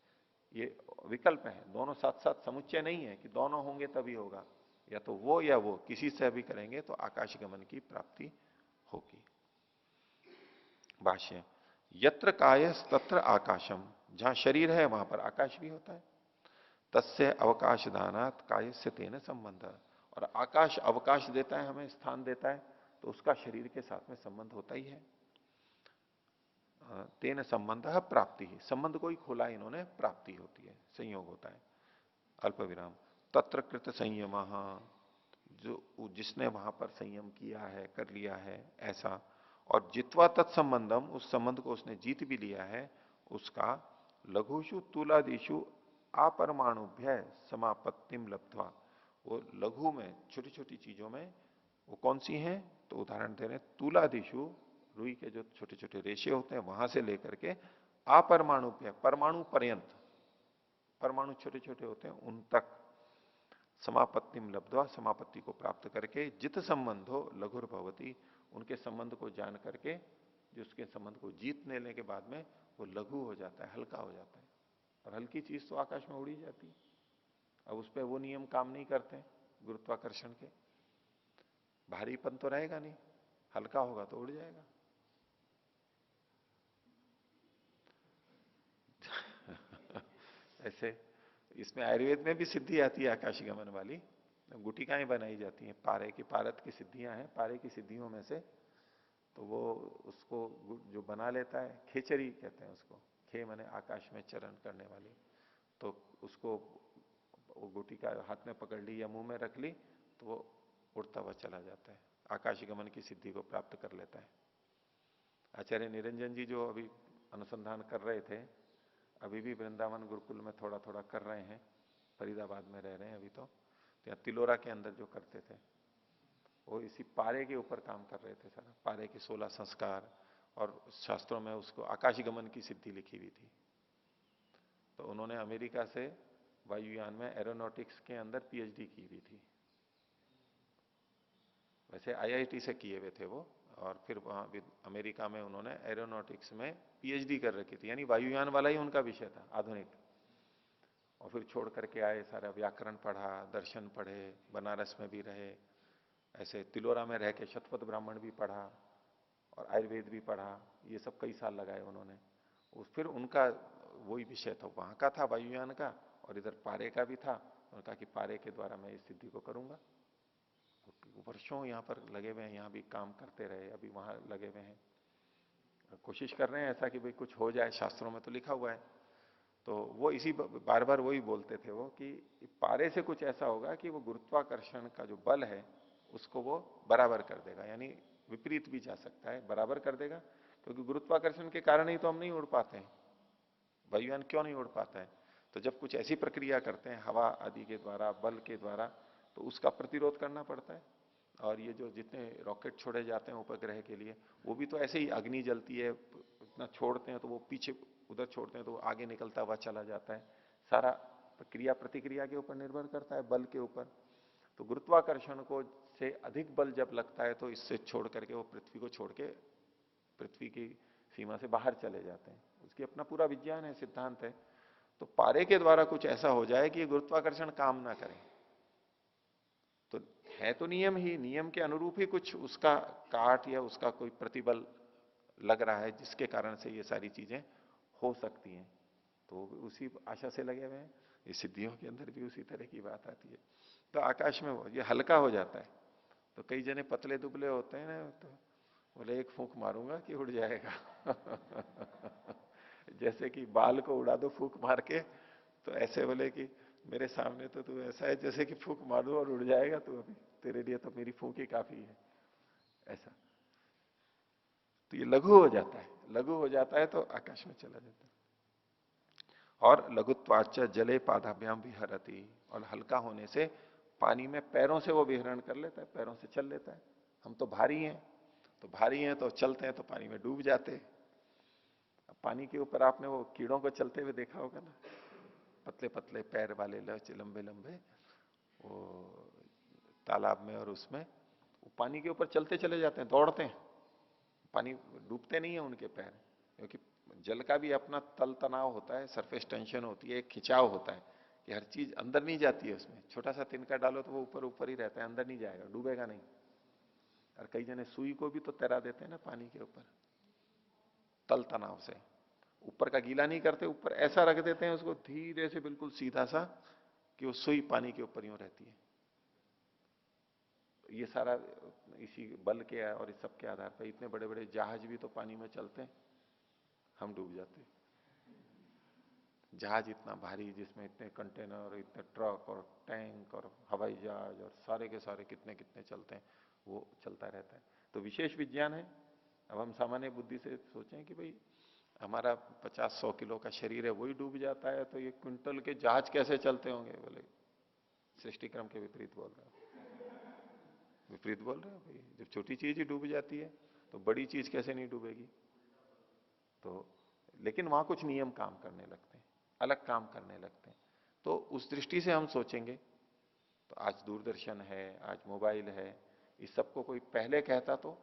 Speaker 1: ये विकल्प है, दोनों साथ साथ, समुच्चय नहीं है कि दोनों होंगे तभी होगा, या तो वो या वो, किसी से भी करेंगे तो आकाश गमन की प्राप्ति होगी। भाष्य, यत्र काय तत्र आकाशम, जहां शरीर है वहां पर आकाश भी होता है। तस्य अवकाश दानात काय से तेन संबंध, और आकाश अवकाश देता है, हमें स्थान देता है, तो उसका शरीर के साथ में संबंध होता ही है। तेन संबंध प्राप्ति ही, संबंध को ही खोला इन्होंने, प्राप्ति होती है, संयोग होता है। अल्प विराम, तत्र कृत संयम, जो जिसने वहां पर संयम किया है, कर लिया है ऐसा, और जित्वा तत्संबंधम, उस संबंध को उसने जीत भी लिया है, उसका लघुषु तुलादिशु अपरमाणुभ्य समापत्तिम लब्ध्वा, वो लघु में छोटी छोटी चीजों में, वो कौन सी हैं, तो उदाहरण दे रहे हैं, तुलादिशु, रुई के जो छोटे छोटे रेशे होते हैं वहां से लेकर के अपरमाणुभ्य, परमाणु पर्यंत, परमाणु छोटे छोटे होते हैं उन तक, समापत्तिम लब्ध्वा, समापत्ति को प्राप्त करके, जित संबंधो लघुर भवती, उनके संबंध को जान करके, जिसके संबंध को जीत लेने के बाद में वो लघु हो जाता है, हल्का हो जाता है। और हल्की चीज तो आकाश में उड़ी जाती है। अब उस पर वो नियम काम नहीं करते गुरुत्वाकर्षण के, भारीपन तो रहेगा नहीं, हल्का होगा तो उड़ जाएगा। ऐसे इसमें आयुर्वेद में भी सिद्धि आती है आकाशी गमन वाली, गुटिकाएं बनाई जाती हैं, पारे की, पारत की सिद्धियां हैं, पारे की सिद्धियों में से, तो वो उसको जो बना लेता है, खेचरी कहते हैं उसको, खे माने आकाश में चरण करने वाली, तो उसको वो गुटिका हाथ में पकड़ ली या मुंह में रख ली, तो वो उड़ता हुआ चला जाता है, आकाशी गमन की सिद्धि को प्राप्त कर लेता है। आचार्य निरंजन जी जो अभी अनुसंधान कर रहे थे, अभी भी वृंदावन गुरुकुल में थोड़ा थोड़ा कर रहे हैं, फरीदाबाद में रह रहे हैं अभी, तो यहाँ तिलोरा के अंदर जो करते थे, वो इसी पारे के ऊपर काम कर रहे थे सारा, पारे के 16 संस्कार, और शास्त्रों में उसको आकाशी गमन की सिद्धि लिखी हुई थी। तो उन्होंने अमेरिका से वायुयान में एरोनॉटिक्स के अंदर पीएचडी की हुई थी, वैसे आईआईटी से किए हुए थे वो, और फिर वहां अमेरिका में उन्होंने एरोनॉटिक्स में पीएचडी कर रखी थी, यानी वायुयान वाला ही उनका विषय था, आधुनिक। और फिर छोड़ करके आए, सारा व्याकरण पढ़ा, दर्शन पढ़े, बनारस में भी रहे, ऐसे तिलोरा में रह के शतपथ ब्राह्मण भी पढ़ा और आयुर्वेद भी पढ़ा, ये सब कई साल लगाए उन्होंने। फिर उनका वही विषय था, वहां का था वायुयान का, और इधर पारे का भी था। उन्होंने कहा कि पारे के द्वारा मैं इस सिद्धि को करूंगा। वर्षों यहाँ पर लगे हुए हैं, यहाँ भी काम करते रहे, अभी वहां लगे हुए हैं, कोशिश कर रहे हैं ऐसा कि भाई कुछ हो जाए, शास्त्रों में तो लिखा हुआ है। तो वो इसी बार बार वही बोलते थे वो, कि पारे से कुछ ऐसा होगा कि वो गुरुत्वाकर्षण का जो बल है उसको वो बराबर कर देगा, यानी विपरीत भी जा सकता है, बराबर कर देगा, क्योंकि गुरुत्वाकर्षण के कारण ही तो हम नहीं उड़ पाते हैं। वायुयान क्यों नहीं उड़ पाता है? तो जब कुछ ऐसी प्रक्रिया करते हैं हवा आदि के द्वारा, बल के द्वारा, तो उसका प्रतिरोध करना पड़ता है। और ये जो जितने रॉकेट छोड़े जाते हैं उपग्रह के लिए, वो भी तो ऐसे ही, अग्नि जलती है, इतना छोड़ते हैं तो वो पीछे उधर छोड़ते हैं तो वो आगे निकलता हुआ चला जाता है। सारा क्रिया प्रतिक्रिया के ऊपर निर्भर करता है, बल के ऊपर। तो गुरुत्वाकर्षण को से अधिक बल जब लगता है तो इससे छोड़ करके वो पृथ्वी को छोड़ के पृथ्वी की सीमा से बाहर चले जाते हैं। उसकी अपना पूरा विज्ञान है, सिद्धांत है। तो पारे के द्वारा कुछ ऐसा हो जाए कि गुरुत्वाकर्षण काम ना करे, तो है तो नियम ही, नियम के अनुरूप ही कुछ उसका काट या उसका कोई प्रतिबल लग रहा है, जिसके कारण से ये सारी चीजें हो सकती हैं। तो उसी आशा से लगे हुए हैं। ये सिद्धियों के अंदर भी उसी तरह की बात आती है। तो आकाश में ये हल्का हो जाता है। तो कई जने पतले दुबले होते हैं ना, तो बोले एक फूंक मारूंगा कि उड़ जाएगा। जैसे कि बाल को उड़ा दो फूंक मार के, तो ऐसे बोले कि मेरे सामने तो तू ऐसा है जैसे कि फूंक मार दो और उड़ जाएगा तू, अभी तेरे लिए तो मेरी फूंक ही काफी है, ऐसा। तो ये लघु हो जाता है, लघु हो जाता है तो आकाश में चला जाता है। और लघुत्वाच जले पादाभ्याम विहरति, और हल्का होने से पानी में पैरों से वो विहरण कर लेता है, पैरों से चल लेता है। हम तो भारी हैं, तो भारी हैं तो चलते हैं तो पानी में डूब जाते हैं। अब पानी के ऊपर आपने वो कीड़ों को चलते हुए देखा होगा ना, पतले पतले पैर वाले लंबे लंबे, वो तालाब में और उसमें वो पानी के ऊपर चलते चले जाते हैं, दौड़ते हैं, पानी डूबते नहीं है उनके पैर, क्योंकि जल का भी अपना तल तनाव होता है, सरफेस टेंशन होती है, एक खिंचाव होता है कि हर चीज अंदर नहीं जाती है उसमें। छोटा सा तिनका डालो तो वो ऊपर ऊपर ही रहता है, अंदर नहीं जाएगा, डूबेगा नहीं। और कई जने सुई को भी तो तैरा देते हैं ना पानी के ऊपर, तल तनाव से। ऊपर का गीला नहीं करते, ऊपर ऐसा रख देते हैं उसको धीरे से, बिल्कुल सीधा सा, कि वो सुई पानी के ऊपर यूं रहती है। ये सारा इसी बल के और इस सब के आधार पर इतने बड़े बड़े जहाज भी तो पानी में चलते हैं, हम डूब जाते हैं। जहाज इतना भारी, जिसमें इतने कंटेनर, इतने ट्रक और टैंक और हवाई जहाज और सारे के सारे कितने कितने चलते हैं, वो चलता रहता है। तो विशेष विज्ञान है। अब हम सामान्य बुद्धि से सोचें कि भाई हमारा 50-100 किलो का शरीर है, वही डूब जाता है, तो ये क्विंटल के जहाज कैसे चलते होंगे? बोले सृष्टि क्रम के विपरीत बोल रहे हो, विपरीत बोल रहे हो भाई। जब छोटी चीज ही डूब जाती है तो बड़ी चीज कैसे नहीं डूबेगी? तो लेकिन वहां कुछ नियम काम करने लगते हैं, अलग काम करने लगते हैं। तो उस दृष्टि से हम सोचेंगे तो आज दूरदर्शन है, आज मोबाइल है, इस सबको कोई पहले कहता तो,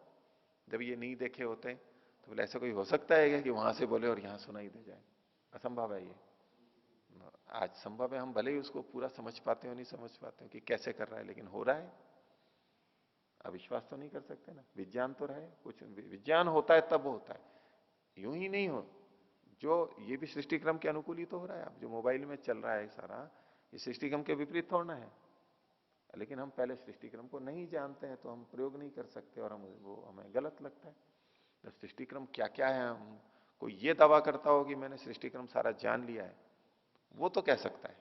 Speaker 1: जब ये नहीं देखे होते, तो बोले ऐसा कोई हो सकता है क्या कि वहां से बोले और यहां सुनाई दे जाए? असंभव है ये। आज संभव है, हम भले ही उसको पूरा समझ पाते हो नहीं समझ पाते हो कि कैसे कर रहा है, लेकिन हो रहा है। अविश्वास तो नहीं कर सकते ना, विज्ञान तो रहे, कुछ विज्ञान होता है तब होता है, यूं ही नहीं हो। जो ये भी सृष्टि क्रम के अनुकूल ही तो हो रहा है। अब जो मोबाइल में चल रहा है सारा, ये सृष्टि क्रम के विपरीत थोड़ा है। लेकिन हम पहले सृष्टि क्रम को नहीं जानते हैं तो हम प्रयोग नहीं कर सकते, और हम वो हमें गलत लगता है। तो सृष्टि क्रम क्या क्या है, हम कोई ये दावा करता हो कि मैंने सृष्टि क्रम सारा जान लिया है, वो तो कह सकता है।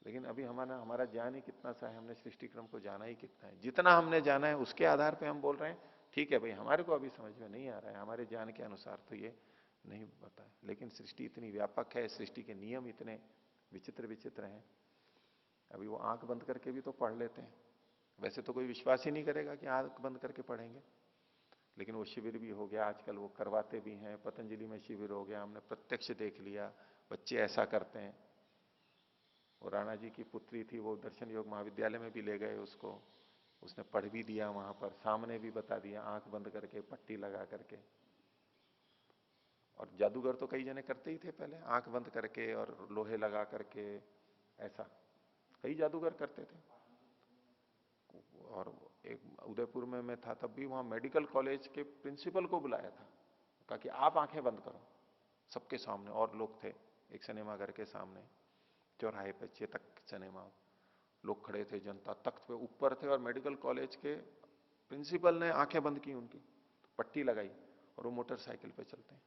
Speaker 1: लेकिन अभी हमारा हमारा ज्ञान ही कितना सा है, हमने सृष्टि क्रम को जाना ही कितना है। जितना हमने जाना है उसके आधार पे हम बोल रहे हैं ठीक है भाई, हमारे को अभी समझ में नहीं आ रहा है, हमारे ज्ञान के अनुसार तो ये नहीं पता है। लेकिन सृष्टि इतनी व्यापक है, सृष्टि के नियम इतने विचित्र विचित्र हैं, अभी वो आंख बंद करके भी तो पढ़ लेते हैं। वैसे तो कोई विश्वास ही नहीं करेगा कि आंख बंद करके पढ़ेंगे, लेकिन वो शिविर भी हो गया आजकल, वो करवाते भी हैं। पतंजलि में शिविर हो गया, हमने प्रत्यक्ष देख लिया, बच्चे ऐसा करते हैं। वो राणा जी की पुत्री थी, वो दर्शन योग महाविद्यालय में भी ले गए उसको, उसने पढ़ भी दिया वहां पर, सामने भी बता दिया आंख बंद करके पट्टी लगा करके। और जादूगर तो कई जने करते ही थे पहले, आंख बंद करके और लोहे लगा करके, ऐसा कई जादूगर करते थे। और एक उदयपुर में मैं था तब भी, वहां मेडिकल कॉलेज के प्रिंसिपल को बुलाया था, कहा कि आप आंखें बंद करो सबके सामने। और लोग थे एक सिनेमा घर के सामने, चौराहे पे चेतक सिनेमा, लोग खड़े थे, जनता तख्त पे ऊपर थे, और मेडिकल कॉलेज के प्रिंसिपल ने आंखें बंद की उनकी, पट्टी लगाई, और वो मोटरसाइकिल पे चलते हैं।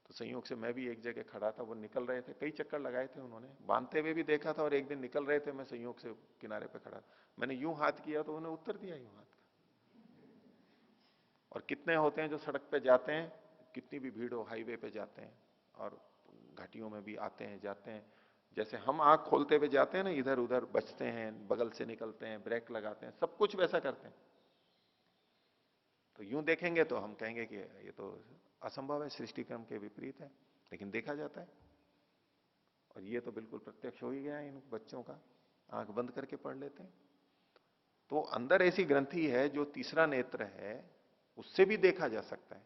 Speaker 1: तो संयोग से मैं भी एक जगह खड़ा था, वो निकल रहे थे, कई चक्कर लगाए थे उन्होंने, बांधते हुए भी देखा था, और एक दिन निकल रहे थे, मैं संयोग से किनारे पे खड़ा, मैंने यूं हाथ किया तो उन्होंने उत्तर दिया यूं हाथ का। और कितने होते हैं जो सड़क पे जाते हैं, कितनी भी भीड़ हो, हाईवे पे जाते हैं और घाटियों में भी आते हैं जाते हैं, जैसे हम आंख खोलते हुए जाते हैं ना, इधर उधर बचते हैं, बगल से निकलते हैं, ब्रेक लगाते हैं, सब कुछ वैसा करते हैं। तो यूं देखेंगे तो हम कहेंगे कि ये तो असंभव है, सृष्टि क्रम के विपरीत है, लेकिन देखा जाता है। और ये तो बिल्कुल प्रत्यक्ष हो ही गया है इन बच्चों का, आंख बंद करके पढ़ लेते हैं। तो अंदर ऐसी ग्रंथि है जो तीसरा नेत्र है, उससे भी देखा जा सकता है।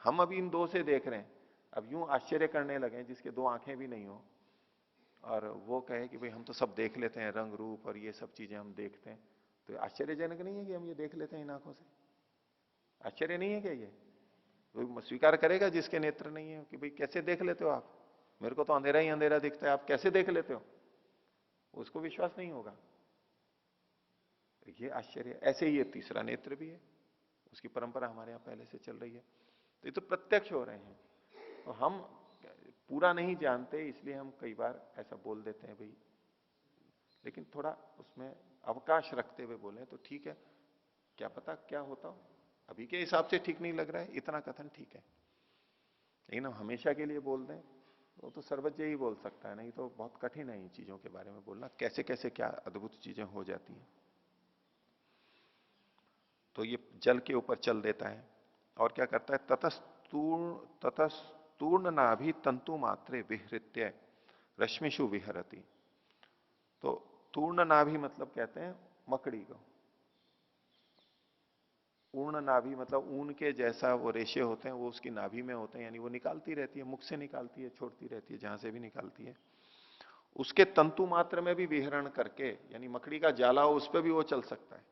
Speaker 1: हम अभी इन दो से देख रहे हैं, अब यूं आश्चर्य करने लगे जिसके दो आंखें भी नहीं हो, और वो कहे कि भाई हम तो सब देख लेते हैं, रंग रूप और ये सब चीजें हम देखते हैं, तो आश्चर्यजनक नहीं है कि हम ये देख लेते हैं इन आंखों से? आश्चर्य नहीं है क्या ये? तो स्वीकार करेगा जिसके नेत्र नहीं है कि भाई कैसे देख लेते हो आप, मेरे को तो अंधेरा ही अंधेरा दिखता है, आप कैसे देख लेते हो? उसको विश्वास नहीं होगा। ये आश्चर्य। ऐसे ही ये तीसरा नेत्र भी है, उसकी परंपरा हमारे यहां पहले से चल रही है। तो ये तो प्रत्यक्ष हो रहे हैं। तो हम पूरा नहीं जानते, इसलिए हम कई बार ऐसा बोल देते हैं भाई, लेकिन थोड़ा उसमें अवकाश रखते हुए बोले तो ठीक है, क्या पता क्या होता हो, अभी के हिसाब से ठीक नहीं लग रहा है, इतना कथन ठीक है। लेकिन हम हमेशा के लिए बोल दें तो सर्वज्ञ ही बोल सकता है, नहीं तो बहुत कठिन है इन चीजों के बारे में बोलना, कैसे कैसे क्या अद्भुत चीजें हो जाती हैं। तो ये जल के ऊपर चल देता है और क्या करता है, ततस्तूर्ण नाभि तंतु मात्रे विहृत्य रश्मिषु विहरती। तो तूर्ण नाभि मतलब कहते हैं मकड़ी को, पूर्ण नाभि मतलब ऊन के जैसा वो रेशे होते हैं, वो उसकी नाभि में होते हैं, यानी वो निकालती रहती है, मुख से निकालती है, छोड़ती रहती है, जहां से भी निकालती है। उसके तंतु मात्र में भी विहरण करके, यानी मकड़ी का जाला हो उस पर भी वो चल सकता है।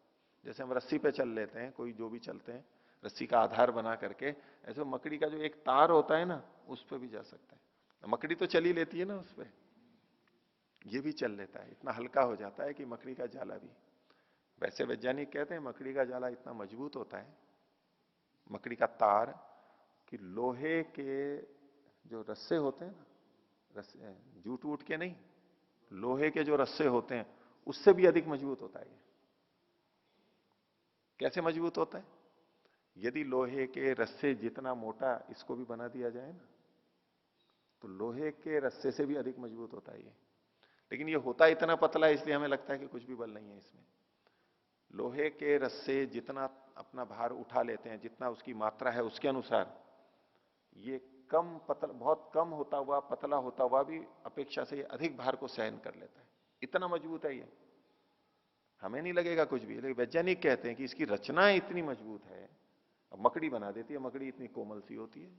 Speaker 1: जैसे हम रस्सी पे चल लेते हैं, कोई जो भी चलते हैं रस्सी का आधार बना करके, ऐसे मकड़ी का जो एक तार होता है ना, उस पर भी जा सकता है। मकड़ी तो चली लेती है ना उस पर, ये भी चल लेता है, इतना हल्का हो जाता है कि मकड़ी का जाला भी। वैसे वैज्ञानिक कहते हैं मकड़ी का जाला इतना मजबूत होता है, मकड़ी का तार, कि लोहे के जो रस्से होते हैं ना, रस्से जूट वूट के नहीं, लोहे के जो रस्से होते हैं उससे भी अधिक मजबूत होता है ये। कैसे मजबूत होता है, यदि लोहे के रस्से जितना मोटा इसको भी बना दिया जाए ना, तो लोहे के रस्से से भी अधिक मजबूत होता है ये। लेकिन ये होता इतना पतला है इसलिए हमें लगता है कि कुछ भी बल नहीं है इसमें। लोहे के रस्से जितना अपना भार उठा लेते हैं, जितना उसकी मात्रा है उसके अनुसार, ये कम पतला, बहुत कम होता हुआ, पतला होता हुआ भी अपेक्षा से अधिक भार को सहन कर लेता है, इतना मजबूत है ये। हमें नहीं लगेगा कुछ भी, लेकिन वैज्ञानिक कहते हैं कि इसकी रचना इतनी मजबूत है। अब मकड़ी बना देती है, मकड़ी इतनी कोमल सी होती है,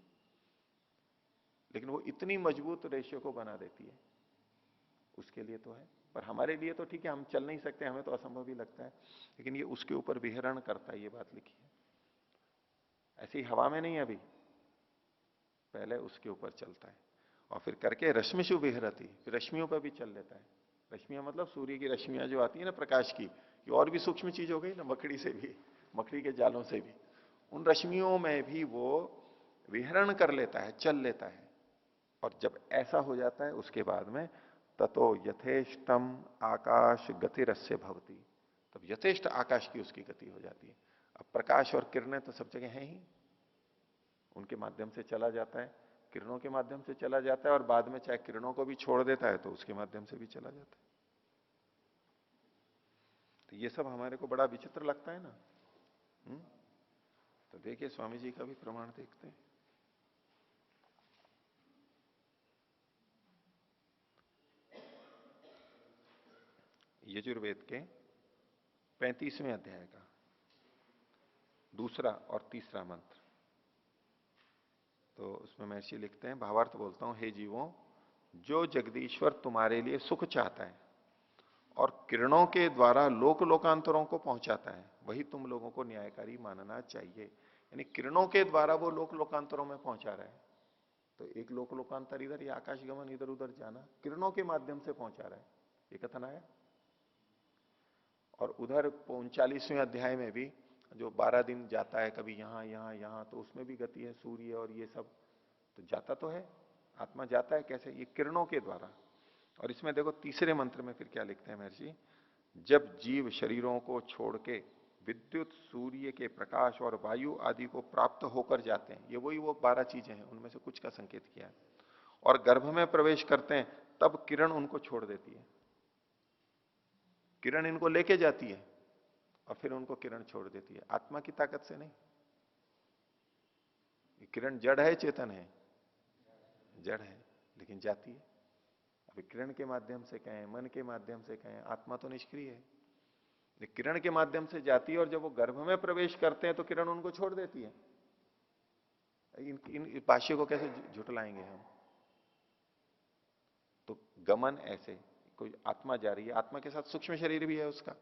Speaker 1: लेकिन वो इतनी मजबूत रेशे को बना देती है, उसके लिए तो है। पर हमारे लिए तो ठीक है, हम चल नहीं सकते, हमें तो असंभव ही लगता है, लेकिन ये उसके ऊपर विहरण करता है, ये बात लिखी है। ऐसी हवा में नहीं, अभी पहले उसके ऊपर चलता है और फिर करके रश्मिषु विहरती, फिर रश्मियों पर भी चल लेता है। रश्मियां मतलब सूर्य की रश्मियां जो आती है ना प्रकाश की, ये और भी सूक्ष्म चीज हो गई ना, मकड़ी से भी, मकड़ी के जालों से भी, उन रश्मियों में भी वो विहरण कर लेता है, चल लेता है। और जब ऐसा हो जाता है उसके बाद में ततो यथेष्टम आकाश गतिरस्य भवती, तब यथेष्ट आकाश की उसकी गति हो जाती है। अब प्रकाश और किरणें तो सब जगह हैं ही, उनके माध्यम से चला जाता है, किरणों के माध्यम से चला जाता है, और बाद में चाहे किरणों को भी छोड़ देता है तो उसके माध्यम से भी चला जाता है। तो ये सब हमारे को बड़ा विचित्र लगता है ना। तो देखिए स्वामी जी का भी प्रमाण देखते हैं। यजुर्वेद के 35वें अध्याय का दूसरा और तीसरा मंत्र। तो उसमें महर्षि लिखते हैं, भावार्थ बोलता हूं, हे जीवों, जो जगदीश्वर तुम्हारे लिए सुख चाहता है और किरणों के द्वारा लोक लोकांतरों को पहुंचाता है, वही तुम लोगों को न्यायकारी मानना चाहिए। यानी किरणों के द्वारा वो लोक लोकांतरों में पहुंचा रहा है। तो एक लोक लोकांतर इधर, या आकाश गमन इधर उधर जाना, किरणों के माध्यम से पहुंचा रहा है, ये कथन आया। और उधर 39वें अध्याय में भी जो 12 दिन जाता है, कभी यहां यहां यहां, तो उसमें भी गति है, सूर्य और ये सब तो जाता तो है, आत्मा जाता है कैसे, ये किरणों के द्वारा। और इसमें देखो तीसरे मंत्र में फिर क्या लिखते हैं महर्षि, जब जीव शरीरों को छोड़ के विद्युत, सूर्य के प्रकाश और वायु आदि को प्राप्त होकर जाते हैं, ये वही वो 12 चीजें हैं, उनमें से कुछ का संकेत किया है, और गर्भ में प्रवेश करते हैं, तब किरण उनको छोड़ देती है, किरण इनको लेके जाती है और फिर उनको किरण छोड़ देती है, आत्मा की ताकत से नहीं। किरण जड़ है चेतन है, जड़ है लेकिन जाती है। अभी किरण के माध्यम से कहें, मन के माध्यम से कहें, आत्मा तो निष्क्रिय है, किरण के माध्यम से जाती है, और जब वो गर्भ में प्रवेश करते हैं तो किरण उनको छोड़ देती है। इन भाष्य को कैसे झुटलाएंगे हम। तो गमन ऐसे, कोई आत्मा जा रही है, आत्मा के साथ सूक्ष्म शरीर भी है उसका,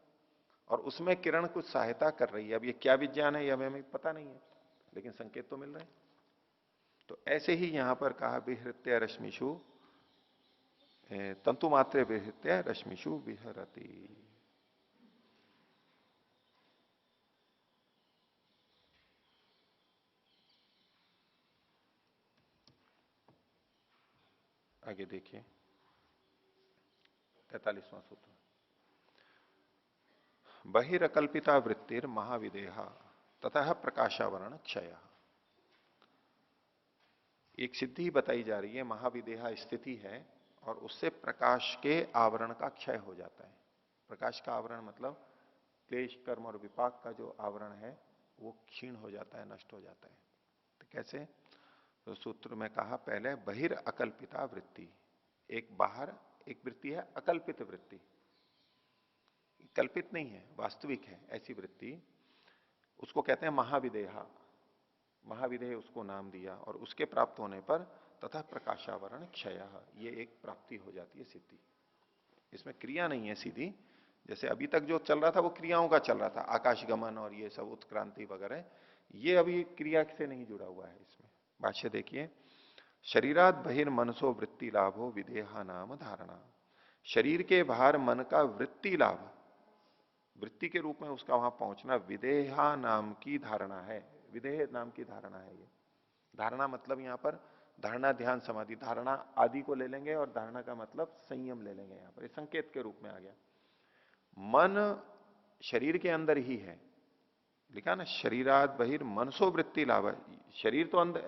Speaker 1: और उसमें किरण कुछ सहायता कर रही है। अब ये क्या विज्ञान है, यह हमें पता नहीं है, लेकिन संकेत तो मिल रहे हैं। तो ऐसे ही यहां पर कहा, विहृत्य रश्मिषु तंतु मात्रे विहृत्य रश्मिषु विहरती। आगे देखिए 43वां सूत्र। बहिरकल्पिता वृत्तिर महाविदेहा ततः प्रकाशावरण क्षय। एक सिद्धि बताई जा रही है, महाविदेहा स्थिति है और उससे प्रकाश के आवरण का क्षय हो जाता है। प्रकाश का आवरण मतलब क्लेश कर्म और विपाक का जो आवरण है वो क्षीण हो जाता है, नष्ट हो जाता है। तो कैसे? तो सूत्र में कहा पहले बहिर अकल्पिता वृत्ति, एक बाहर एक वृत्ति है अकल्पित वृत्ति, कल्पित नहीं है, वास्तविक है ऐसी वृत्ति, उसको कहते हैं महाविदेहा। महाविदेह उसको नाम दिया और उसके प्राप्त होने पर तथा प्रकाशावरण क्षय, ये एक प्राप्ति हो जाती है सिद्धि। इसमें क्रिया नहीं है सीधी, जैसे अभी तक जो चल रहा था वो क्रियाओं का चल रहा था, आकाशगमन और ये सब उत्क्रांति वगैरह, ये अभी क्रिया से नहीं जुड़ा हुआ है। इसमें भाष्य देखिए, शरीरात बहिर्मनसो वृत्ति लाभो विदेहा नाम धारणा। शरीर के बाहर मन का वृत्ति लाभ, वृत्ति के रूप में उसका वहां पहुंचना विदेहा नाम की धारणा है। विदेह नाम की धारणा है ये। धारणा मतलब यहां पर धारणा ध्यान समाधि, धारणा आदि को ले लेंगे और धारणा का मतलब संयम ले लेंगे। यहां पर ये संकेत के रूप में आ गया। मन शरीर के अंदर ही है, लिखा ना शरीरात बहिर मनसो वृत्ति लाभ। शरीर तो अंदर,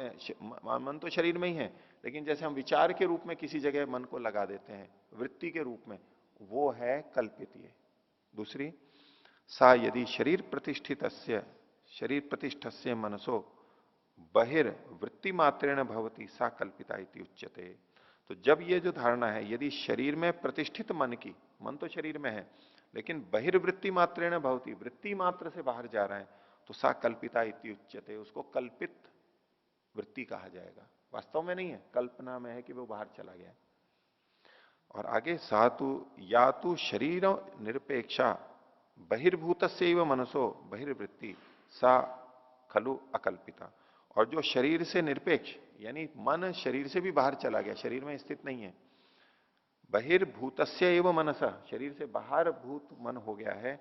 Speaker 1: मन तो शरीर में ही है, लेकिन जैसे हम विचार के रूप में किसी जगह मन को लगा देते हैं वृत्ति के रूप में, वो है कल्पित। ये दूसरी, सा यदि शरीर प्रतिष्ठित शरीर प्रतिष्ठस्य मनसो बहिर्वृत्ति मात्रेण भवती सा कल्पिता इति उच्यते। तो जब ये जो धारणा है, यदि शरीर में प्रतिष्ठित मन की, मन तो शरीर में है लेकिन बहिर्वृत्ति मात्रेण भवती, वृत्ति मात्र से बाहर जा रहा है, तो सा कल्पिता इति उच्यते, उसको कल्पित वृत्ति कहा जाएगा। वास्तव में नहीं है, कल्पना में है कि वो बाहर चला गया। और आगे सातु या तो शरीर निरपेक्षा बहिर्भूत मनसो बहिर्वृत्ति सा खलु अकल्पिता। और जो शरीर से निरपेक्ष, यानी मन शरीर से भी बाहर चला गया, शरीर में स्थित नहीं है, बहिर्भूतस्य एवं मनसा, शरीर से बाहर भूत मन हो गया है,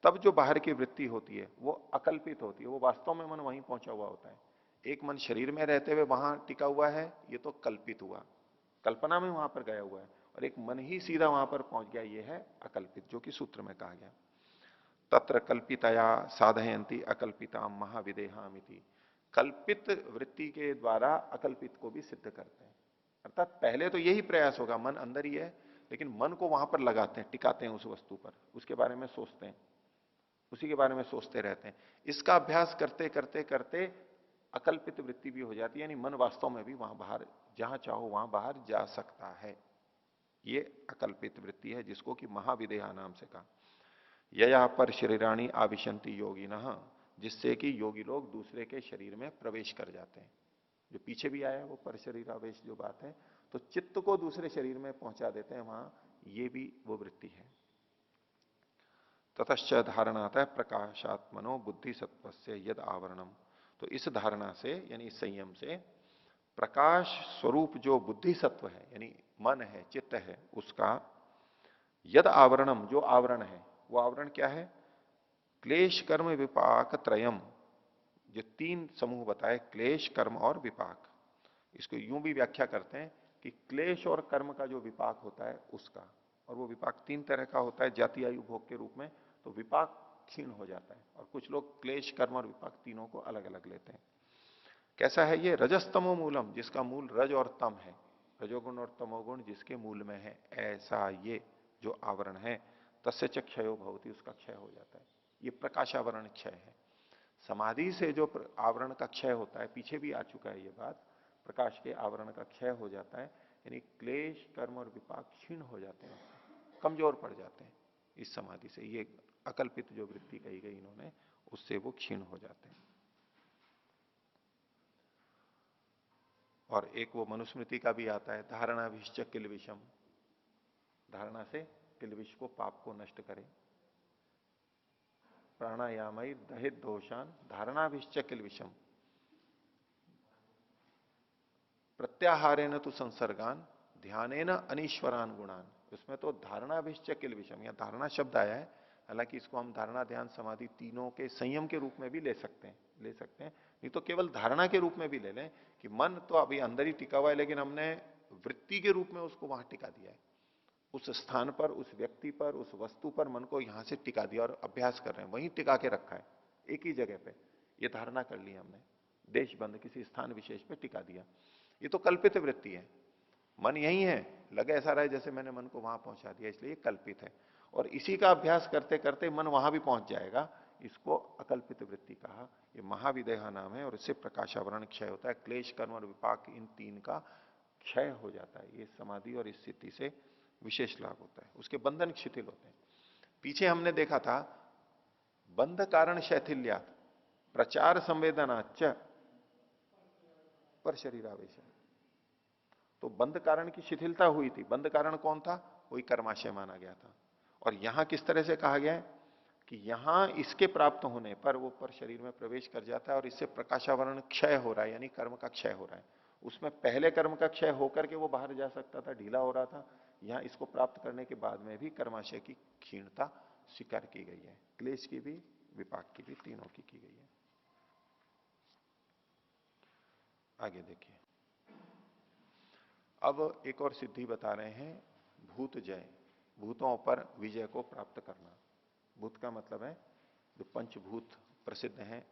Speaker 1: तब जो बाहर की वृत्ति होती है वो अकल्पित होती है। वो वास्तव में मन वहीं पहुंचा हुआ होता है। एक मन शरीर में रहते हुए वहां टिका हुआ है, ये तो कल्पित हुआ, कल्पना में वहां पर गया हुआ है। और एक मन ही सीधा वहां पर पहुंच गया, ये है अकल्पित, जो कि सूत्र में कहा गया। तत्र कल्पितया साधयंती अकल्पिता महाविदेहामिति। कल्पित वृत्ति के द्वारा अकल्पित को भी सिद्ध करते हैं। अर्थात पहले तो यही प्रयास होगा, मन अंदर ही है लेकिन मन को वहां पर लगाते हैं, टिकाते हैं उस वस्तु पर, उसके बारे में सोचते हैं, उसी के बारे में सोचते रहते हैं। इसका अभ्यास करते करते करते अकल्पित वृत्ति भी हो जाती है, यानी मन वास्तव में भी वहां बाहर, जहां चाहो वहां बाहर जा सकता है। ये अकल्पित वृत्ति है, जिसको कि महाविदेहा नाम से कहा। यया पर शरीराणी आविशंति योगिनः, जिससे कि योगी लोग दूसरे के शरीर में प्रवेश कर जाते हैं। जो पीछे भी आया है वो पर शरीर आवेश जो बात है, तो चित्त को दूसरे शरीर में पहुंचा देते हैं वहां, ये भी वो वृत्ति है। ततश्च धारणातः प्रकाशात्मनो बुद्धि सत्वस्य यद आवरणम। तो इस धारणा से, यानी इस संयम से, प्रकाश स्वरूप जो बुद्धि सत्व है, यानी मन है, चित्त है, उसका यद आवरणम, जो आवरण है, वो आवरण क्या है? क्लेश कर्म विपाक त्रयम, जो तीन समूह बताए, क्लेश कर्म और विपाक। इसको यूं भी व्याख्या करते हैं कि क्लेश और कर्म का जो विपाक होता है उसका, और वो विपाक तीन तरह का होता है जाति आयु भोग के रूप में। तो विपाक क्षीण हो जाता है, और कुछ लोग क्लेश कर्म और विपाक तीनों को अलग अलग लेते हैं। कैसा है ये? रजस्तमो मूलम, जिसका मूल रज और तम है, रजोगुण और तमोगुण जिसके मूल में है, ऐसा ये जो आवरण है, तस्य च क्षयो भवति, उसका क्षय हो जाता है। ये प्रकाशावरण क्षय है। समाधि से जो आवरण का क्षय होता है, पीछे भी आ चुका है ये बात, प्रकाश के आवरण का क्षय हो जाता है, यानी क्लेश कर्म और विपाक क्षीण हो जाते हैं, कमजोर पड़ जाते हैं इस समाधि से। ये अकल्पित जो वृत्ति कही गई इन्होंने, उससे वो क्षीण हो जाते हैं। और एक वो मनुस्मृति का भी आता है, धारणा विश्च किल विषम, धारणा से किलविष को, पाप को नष्ट करे। प्राणायामई दहित दोषान धारणा विश्च किल विषम प्रत्याहारेण तु संसर्गान ध्यानेन अनीश्वरान गुणान। उसमें तो धारणा विश्च किल विषम, या धारणा शब्द आया है, हालांकि इसको हम धारणा ध्यान समाधि तीनों के संयम के रूप में भी ले सकते हैं, नहीं तो केवल धारणा के रूप में भी ले लें कि मन तो अभी अंदर ही टिका हुआ है, लेकिन हमने वृत्ति के रूप में उसको वहां टिका दिया है। उस स्थान पर, उस व्यक्ति पर, उस वस्तु पर मन को यहां से टिका दिया और अभ्यास कर रहे हैं, वहीं टिका के रखा है, एक ही जगह पे। ये धारणा कर ली हमने, देश बंद किसी स्थान विशेष पे टिका दिया। ये तो कल्पित वृत्ति है, मन यही है, लगे ऐसा रहे जैसे मैंने मन को वहां पहुंचा दिया, इसलिए ये कल्पित है। और इसी का अभ्यास करते करते मन वहां भी पहुंच जाएगा, इसको अकल्पित वृत्ति कहा। ये महाविदेहा नाम है, और इससे प्रकाशावरण क्षय होता है, क्लेश कर्म और विपाक इन तीन का क्षय हो जाता है। ये समाधि और इस स्थिति से विशेष लाभ होता है, उसके बंधन शिथिल होते हैं। पीछे हमने देखा था बंध कारण शैथिल्यात प्रचार संवेदनाच पर शरीरावेश, तो बंध कारण की शिथिलता हुई थी। बंध कारण कौन था? वही कर्माशय माना गया था। और यहां किस तरह से कहा गया है कि यहां इसके प्राप्त होने पर वो पर शरीर में प्रवेश कर जाता है और इससे प्रकाशावरण क्षय हो रहा है, यानी कर्म का क्षय हो रहा है। उसमें पहले कर्म का क्षय होकर के वो बाहर जा सकता था, ढीला हो रहा था। यहां इसको प्राप्त करने के बाद में भी कर्माशय की क्षीणता स्वीकार की गई है, क्लेश की भी, विपाक की भी, तीनों की गई है। आगे देखिए, अब एक और सिद्धि बता रहे हैं, भूत जय, भूतों पर विजय को प्राप्त करना। भूत का मतलब है जो पंचभूत प्रसिद्ध हैं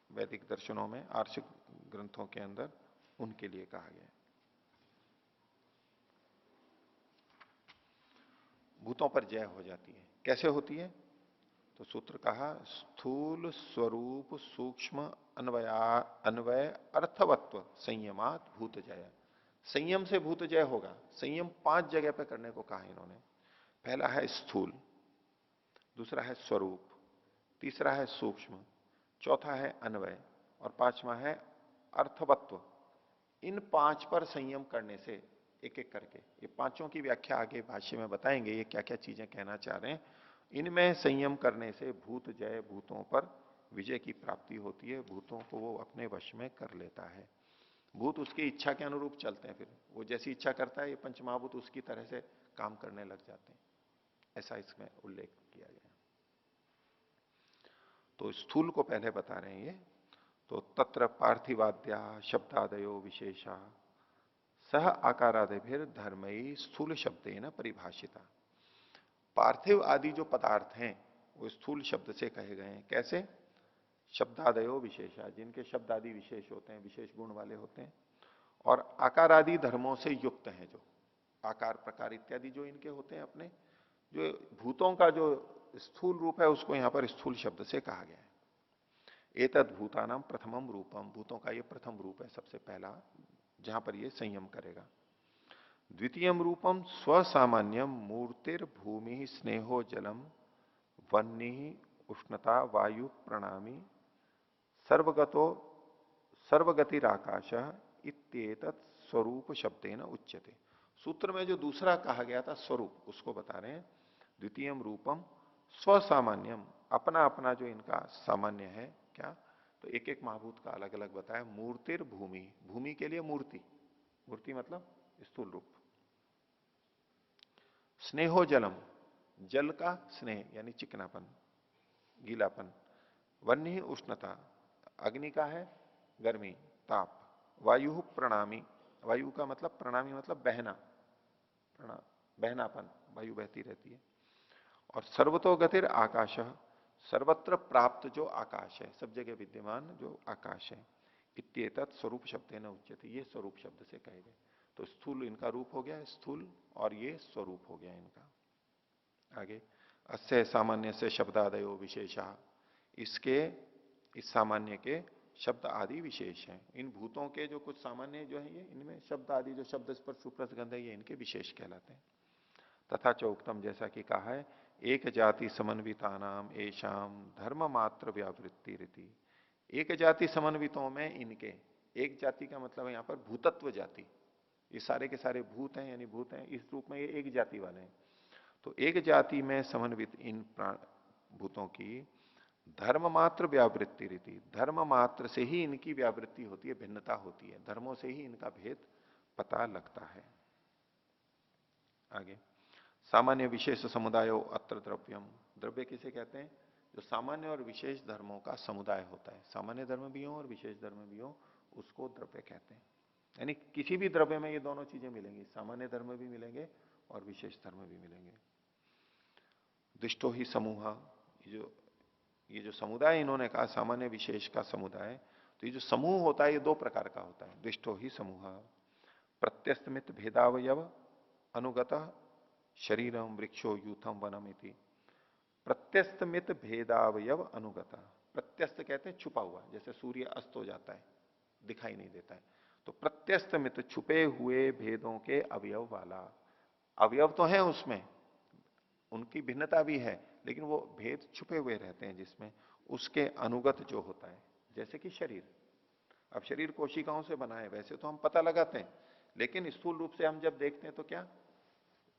Speaker 1: वैदिक दर्शनों में, आर्षिक ग्रंथों के अंदर, उनके लिए कहा गया है। भूतों पर जय हो जाती है, कैसे होती है? तो सूत्र कहा, स्थूल स्वरूप सूक्ष्म अन्वय अर्थवत्व संयमात भूत जय। संयम से भूत जय होगा। संयम 5 जगह पे करने को कहा इन्होंने। पहला है स्थूल, दूसरा है स्वरूप, तीसरा है सूक्ष्म, चौथा है अन्वय, और 5वां है अर्थवत्व। इन 5 पर संयम करने से, एक एक करके, ये पांचों की व्याख्या आगे भाष्य में बताएंगे, ये क्या क्या चीजें कहना चाह रहे हैं। इनमें संयम करने से भूत जय, भूतों पर विजय की प्राप्ति होती है, भूतों को वो अपने वश में कर लेता है। भूत उसकी इच्छा के अनुरूप चलते हैं, फिर वो जैसी इच्छा करता है ये पंचमहाभूत उसकी तरह से काम करने लग जाते हैं, ऐसा इसमें उल्लेख किया गया। तो स्थूल को पहले बता रहे हैं ये। तो तत्र पार्थिवाद्या शब्दादयो विशेषा सह आकारादिभिर धर्मई स्थूल शब्देन परिभाषिता। पार्थिव आदि जो पदार्थ हैं वो स्थूल शब्द से कहे गए हैं। कैसे? शब्दादयो विशेषा, जिनके शब्द आदि विशेष होते हैं, विशेष गुण वाले होते हैं, और आकार आदि धर्मों से युक्त हैं, जो आकार प्रकार इत्यादि जो इनके होते हैं अपने, जो भूतों का जो स्थूल रूप है उसको यहां पर स्थूल शब्द से कहा गया है। एतद भूतानाम प्रथमम रूपम, भूतों का ये प्रथम रूप है, सबसे पहला जहां पर ये संयम करेगा। द्वितीयम रूपम स्वसामान्यम मूर्तिर्भूमि स्नेहो जलम वन्नी उष्णता वायु प्रणामी सर्वगतो सर्वगतिराकाश इत्येतत् स्वरूप शब्देन उच्यते। सूत्र में जो दूसरा कहा गया था स्वरूप, उसको बता रहे हैं। द्वितीयम रूपम स्वसामान्यम, अपना अपना जो इनका सामान्य है क्या, तो एक एक महाभूत का अलग अलग बताया। मूर्तिर भूमि, भूमि के लिए मूर्ति, मूर्ति मतलब स्थूल रूप। स्नेहो जलम, जल का स्नेह यानी चिकनापन, गीलापन। वन्य उष्णता, अग्नि का है गर्मी, ताप। वायु प्रणामी, वायु का मतलब प्रणामी मतलब बहना, बहनापन, वायु बहती रहती है। और सर्वतो गतिर आकाश, सर्वत्र प्राप्त जो आकाश है, सब जगह विद्यमान जो आकाश है। इत्येतत् स्वरूप शब्द न उच्यते, ये स्वरूप शब्द से कहे गए। तो स्थूल इनका रूप हो गया स्थूल, और ये स्वरूप हो गया इनका। आगे, अस्य सामान्य से शब्दादयो विशेषा, इसके इस सामान्य के शब्द आदि विशेष हैं। इन भूतों के जो कुछ सामान्य जो है ये, इनमें शब्द आदि जो शब्द स्पर्श सुप्रसगंध है, ये इनके विशेष कहलाते हैं। तथा चौक्तम, जैसा कि कहा है, एक जाति समन्विता नाम एशाम धर्म मात्र व्यावृत्ति रीति। एक जाति समन्वितों में इनके, एक जाति का मतलब है यहां पर भूतत्व जाति, ये सारे के सारे भूत हैं, यानी भूत हैं, इस रूप में ये एक जाति वाले हैं। तो एक जाति में समन्वित इन भूतों की धर्म मात्र व्यावृत्ति रीति, धर्म मात्र से ही इनकी व्यावृत्ति होती है, भिन्नता होती है, धर्मों से ही इनका भेद पता लगता है। आगे, सामान्य विशेष समुदायो अत्र द्रव्यम, द्रव्य किसे कहते हैं? जो सामान्य और विशेष धर्मों का समुदाय होता है, सामान्य धर्म भी हो और विशेष धर्म भी हो, उसको द्रव्य कहते हैं। यानी किसी भी द्रव्य में ये दोनों चीजें मिलेंगी, सामान्य धर्म भी मिलेंगे और विशेष धर्म भी मिलेंगे। दुष्टो ही समूह, ये जो समुदाय इन्होंने कहा सामान्य विशेष का समुदाय, तो ये जो समूह होता है ये दो प्रकार का होता है। दुष्टो ही समूह प्रत्यस्तमित भेदावयव अनुगत शरीरम वृक्षो यूथम वनम इति। प्रत्यस्तमित भेदावयव अनुगत, प्रत्यस्त कहते हैं छुपा हुआ, जैसे सूर्य अस्त हो जाता है दिखाई नहीं देता है, तो प्रत्यस्तमित छुपे हुए भेदों के अवयव वाला, अवयव तो है उसमें, उनकी भिन्नता भी है, लेकिन वो भेद छुपे हुए रहते हैं जिसमें, उसके अनुगत जो होता है, जैसे कि शरीर। अब शरीर कोशिकाओं से बना है, वैसे तो हम पता लगाते हैं, लेकिन स्थूल रूप से हम जब देखते हैं तो क्या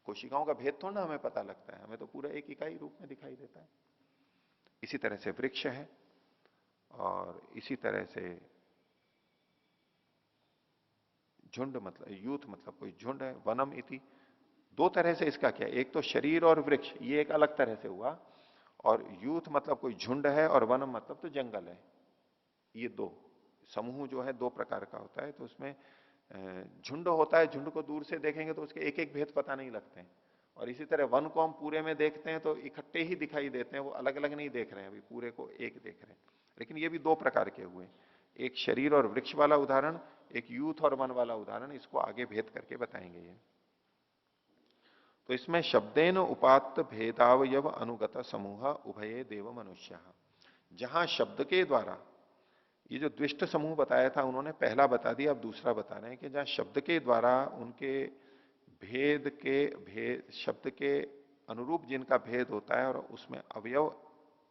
Speaker 1: कोशिकाओं का भेद थोड़ा ना हमें पता लगता है, हमें तो पूरा एक इकाई रूप में दिखाई देता है। इसी तरह से वृक्ष है, और इसी तरह से झुंड मतलब यूथ मतलब कोई झुंड है, वनम इति। दो तरह से इसका क्या है, एक तो शरीर और वृक्ष ये एक अलग तरह से हुआ, और यूथ मतलब कोई झुंड है, और वनम मतलब तो जंगल है। ये दो समूह जो है दो प्रकार का होता है। तो उसमें झुंड होता है, झुंड को दूर से देखेंगे तो उसके एक एक भेद पता नहीं लगते हैं, और इसी तरह वन को हम पूरे में देखते हैं तो इकट्ठे ही दिखाई देते हैं, वो अलग अलग नहीं देख रहे हैं, अभी पूरे को एक देख रहे हैं। लेकिन ये भी दो प्रकार के हुए, एक शरीर और वृक्ष वाला उदाहरण, एक यूथ और वन वाला उदाहरण, इसको आगे भेद करके बताएंगे ये। तो इसमें शब्देन उपात्त भेदावयव अनुगत समूह उभये देव मनुष्य, जहां शब्द के द्वारा ये जो द्विष्ट समूह बताया था उन्होंने पहला बता दिया, अब दूसरा बता रहे हैं कि जहां शब्द के द्वारा उनके भेद शब्द के अनुरूप जिनका भेद होता है और उसमें अवयव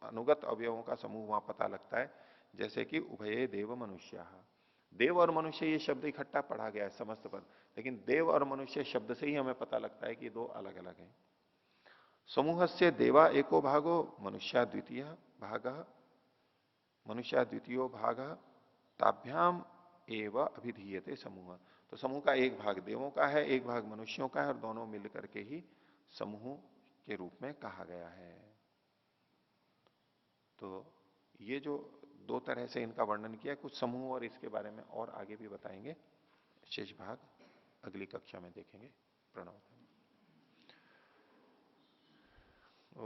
Speaker 1: अनुगत अवयवों का समूह वहां पता लगता है, जैसे कि उभये देव मनुष्य। देव और मनुष्य ये शब्द इकट्ठा पढ़ा गया है समस्त पद, लेकिन देव और मनुष्य शब्द से ही हमें पता लगता है कि दो अलग अलग हैं। समूह से देवा एको भागो मनुष्या द्वितीय भाग, मनुष्या द्वितीयो भाग ताभ्याम एव अभिधीयते समूह। तो समूह का एक भाग देवों का है, एक भाग मनुष्यों का है, और दोनों मिलकर के ही समूह के रूप में कहा गया है। तो ये जो दो तरह से इनका वर्णन किया, कुछ समूह और इसके बारे में और आगे भी बताएंगे, शेष भाग अगली कक्षा में देखेंगे। प्रणव। ओ